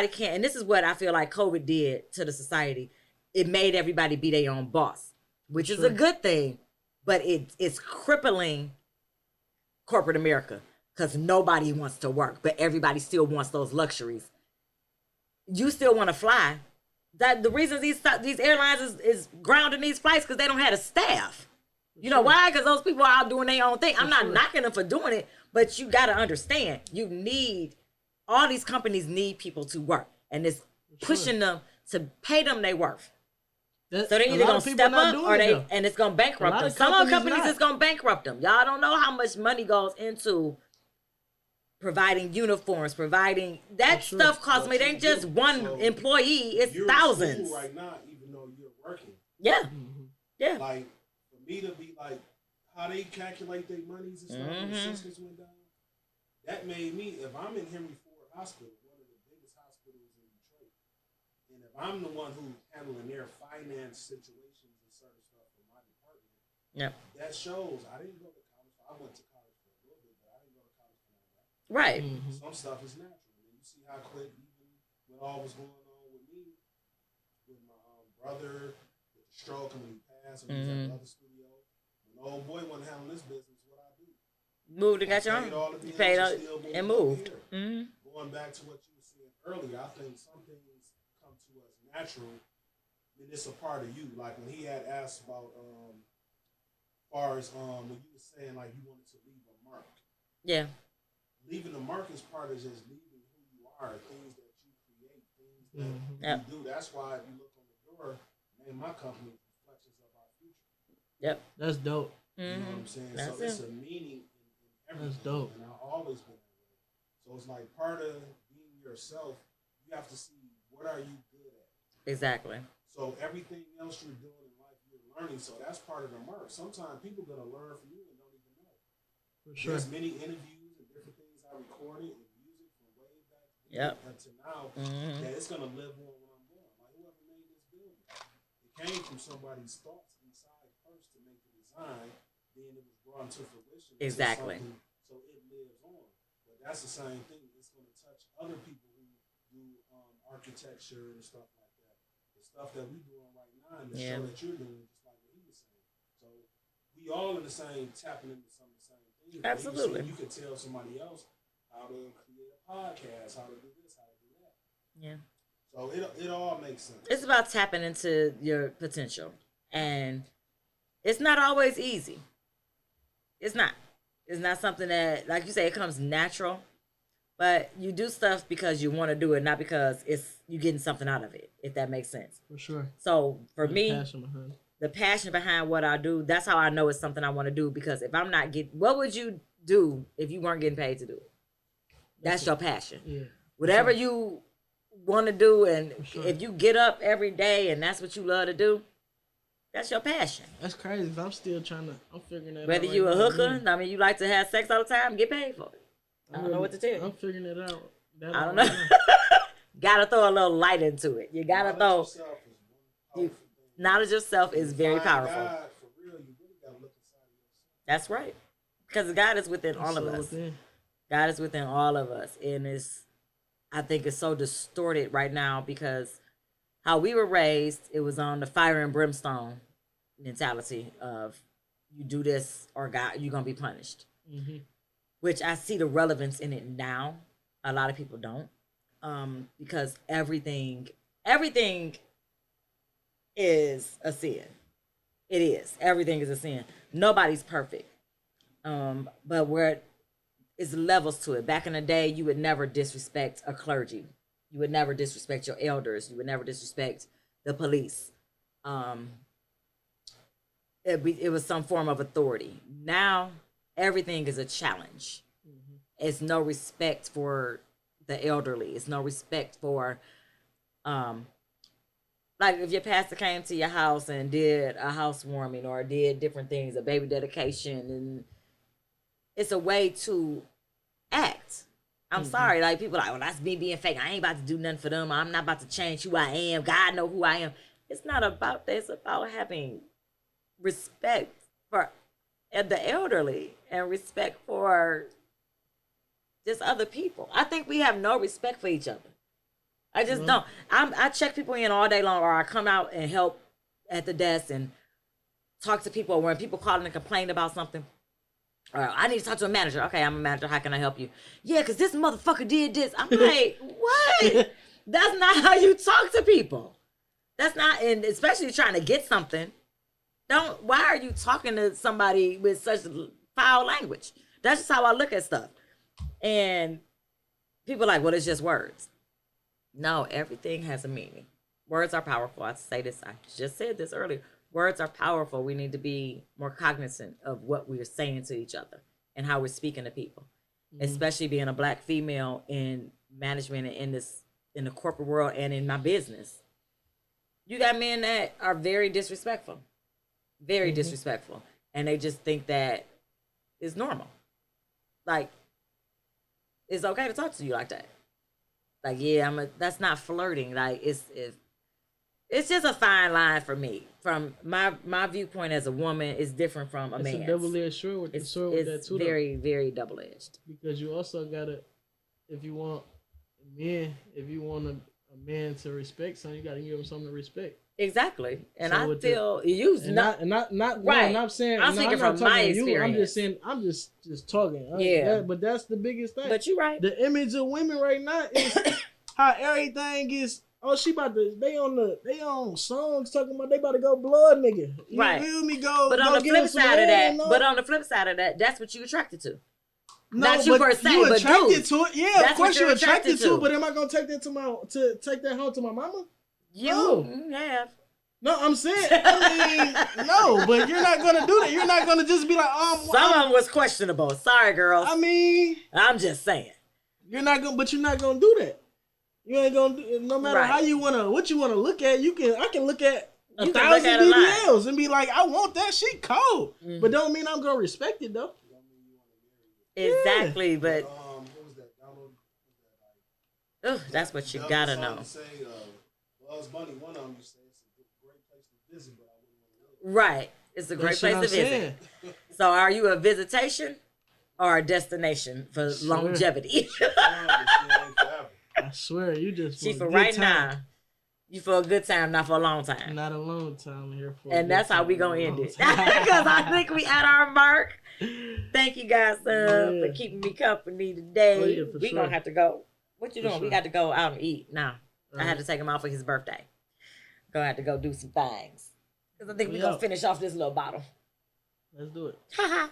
can't. And this is what I feel like COVID did to the society. It made everybody be their own boss, which is a good thing. But it's crippling corporate America. Because nobody wants to work, but everybody still wants those luxuries. You still want to fly. The reason these airlines is grounding these flights because they don't have a staff. You know why? Because those people are out doing their own thing. I'm not knocking them for doing it, but you got to understand, all these companies need people to work. And it's pushing them to pay them their worth. So they're either going to step up and it's going to bankrupt them. Some companies is going to bankrupt them. Y'all don't know how much money goes into providing uniforms, providing that stuff costs me. It ain't just one employee; it's thousands. You're right now, even though you're working. Yeah, Like for me to be like how they calculate their monies and stuff. When the systems went down, that made me. If I'm in Henry Ford Hospital, one of the biggest hospitals in Detroit, and if I'm the one who's handling their finance situations and certain stuff for my department, that shows I didn't go to college. I went to college for a little bit, but I didn't go to college for all that. Right. Some stuff is natural. And you see how quick, even when all was going on with me, with my brother, with the stroke, and when he passed, and he was at the other studio. When the old boy wasn't handling this business, what I do? Moved and got your own. You paid up and moved. Going back to what you were saying earlier, I think some things come to us natural, and it's a part of you. Like when he had asked about, far as when you were saying like you wanted to leave a mark. Yeah. Leaving a mark is part of just leaving who you are, things that you create, things that you do. That's why if you look on the door, name my company, Reflections of Our Future. Yep. That's dope. You know what I'm saying? So it's a meaning in everything. That's dope. And I've always been that way. So it's like part of being yourself, you have to see what are you good at. Exactly. So everything else you're doing in life, you're learning. So that's part of the mark. Sometimes people are going to learn from you and don't even know. For sure. There's many interviews and different things I recorded in music from way back until now that it's going to live on when I'm gone. Like whoever made this building, it came from somebody's thoughts inside first to make the design, then it was brought into fruition. Exactly. So it lives on. But that's the same thing. It's going to touch other people who do architecture and stuff like that. The stuff that we doing right now and the show that you're doing, just like what he was saying. So we all in the same, tapping into some of the same things. Absolutely. You can tell somebody else how to create a podcast, how to do this, how to do that. Yeah. So it all makes sense. It's about tapping into your potential. And it's not always easy. It's not. It's not something that, like you say, it comes natural. But you do stuff because you want to do it, not because you're getting something out of it, if that makes sense. For sure. So for me, the passion behind what I do, that's how I know it's something I want to do. Because if I'm not what would you do if you weren't getting paid to do it? That's your passion. Yeah. Whatever you want to do, and if you get up every day and that's what you love to do, that's your passion. That's crazy. I'm still I'm figuring that out. Whether you a hooker, I mean, you like to have sex all the time, get paid for it. I don't know what to tell you. I'm figuring it out. I don't know. Gotta throw a little light into it. You gotta throw. Knowledge of yourself is very powerful. God, for real, you really gotta look inside yourself. That's right. Because God is within all of us. God is within all of us. And I think it's so distorted right now because how we were raised, it was on the fire and brimstone mentality of you do this or God, you're gonna be punished. Mm-hmm. Which I see the relevance in it now. A lot of people don't, because everything is a sin. It is. Everything is a sin. Nobody's perfect. But where it's levels to it. Back in the day, you would never disrespect a clergy. You would never disrespect your elders. You would never disrespect the police. It was some form of authority. Now, everything is a challenge. Mm-hmm. It's no respect for the elderly. It's no respect for, like if your pastor came to your house and did a housewarming or did different things, a baby dedication, and it's a way to act. I'm sorry, like people are like, well, that's me being fake. I ain't about to do nothing for them. I'm not about to change who I am. God know who I am. It's not about that. It's about having respect for the elderly and respect for just other people. I think we have no respect for each other. I just don't. I check people in all day long, or I come out and help at the desk and talk to people when people call and complain about something. I need to talk to a manager. Okay, I'm a manager. How can I help you? Yeah, because this motherfucker did this. I'm like, what? That's not how you talk to people. That's not, and especially trying to get something. Why are you talking to somebody with such foul language? That's just how I look at stuff. And people are like, well, it's just words. No, everything has a meaning. Words are powerful. I just said this earlier. Words are powerful. We need to be more cognizant of what we are saying to each other and how we're speaking to people, especially being a Black female in management and in the corporate world and in my business. You got men that are very disrespectful, disrespectful, and they just think that it's normal. Like, it's okay to talk to you like that. Like, yeah, that's not flirting. Like, it's just a fine line for me. From my viewpoint as a woman, is different from a man. It's a double-edged sword with that too. Very, very double-edged. Because you also gotta, if you want a man to respect something, you gotta give him something to respect. Exactly, and so I feel not right. No, I'm saying I'm speaking from my experience. I'm just saying. I'm just talking. But that's the biggest thing. But you're right. The image of women right now is how everything is. Oh, they on songs talking about they about to go blood, nigga. You feel me? But on the flip side of that, that's what you attracted to. No, not you per se, you but attracted to it. Yeah, that's of course you're attracted to it. But am I gonna take that take that home to my mama? You have. No, I'm saying, no, but you're not gonna do that. You're not gonna just be like, some of them was questionable. Sorry, girls. I'm just saying. You're not gonna do that. You ain't gonna do, no matter how what you wanna look at. I can look at 1,000 BBLs and be like, I want that shit cold, but don't mean I'm gonna respect it though. Exactly, but what was that? Donald? that's what you gotta know. Bugs Bunny, one of them, you say it's a great place to visit, but I wouldn't want to live. Right, it's a great place to visit. So, are you a visitation or a destination for longevity? I swear, you just she for right now. You for a good time, not for a long time. Not a long time here for. And that's how we gonna end it. Because I think we at our mark. Thank you guys for keeping me company today. We gonna have to go. What you doing? We got to go out and eat now. I had to take him out for his birthday. Gonna have to go do some things. Because I think we're gonna finish off this little bottle. Let's do it. All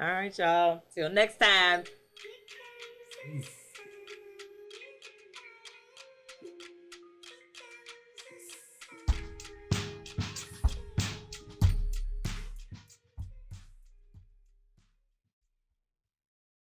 right, y'all. Till next time. Peace.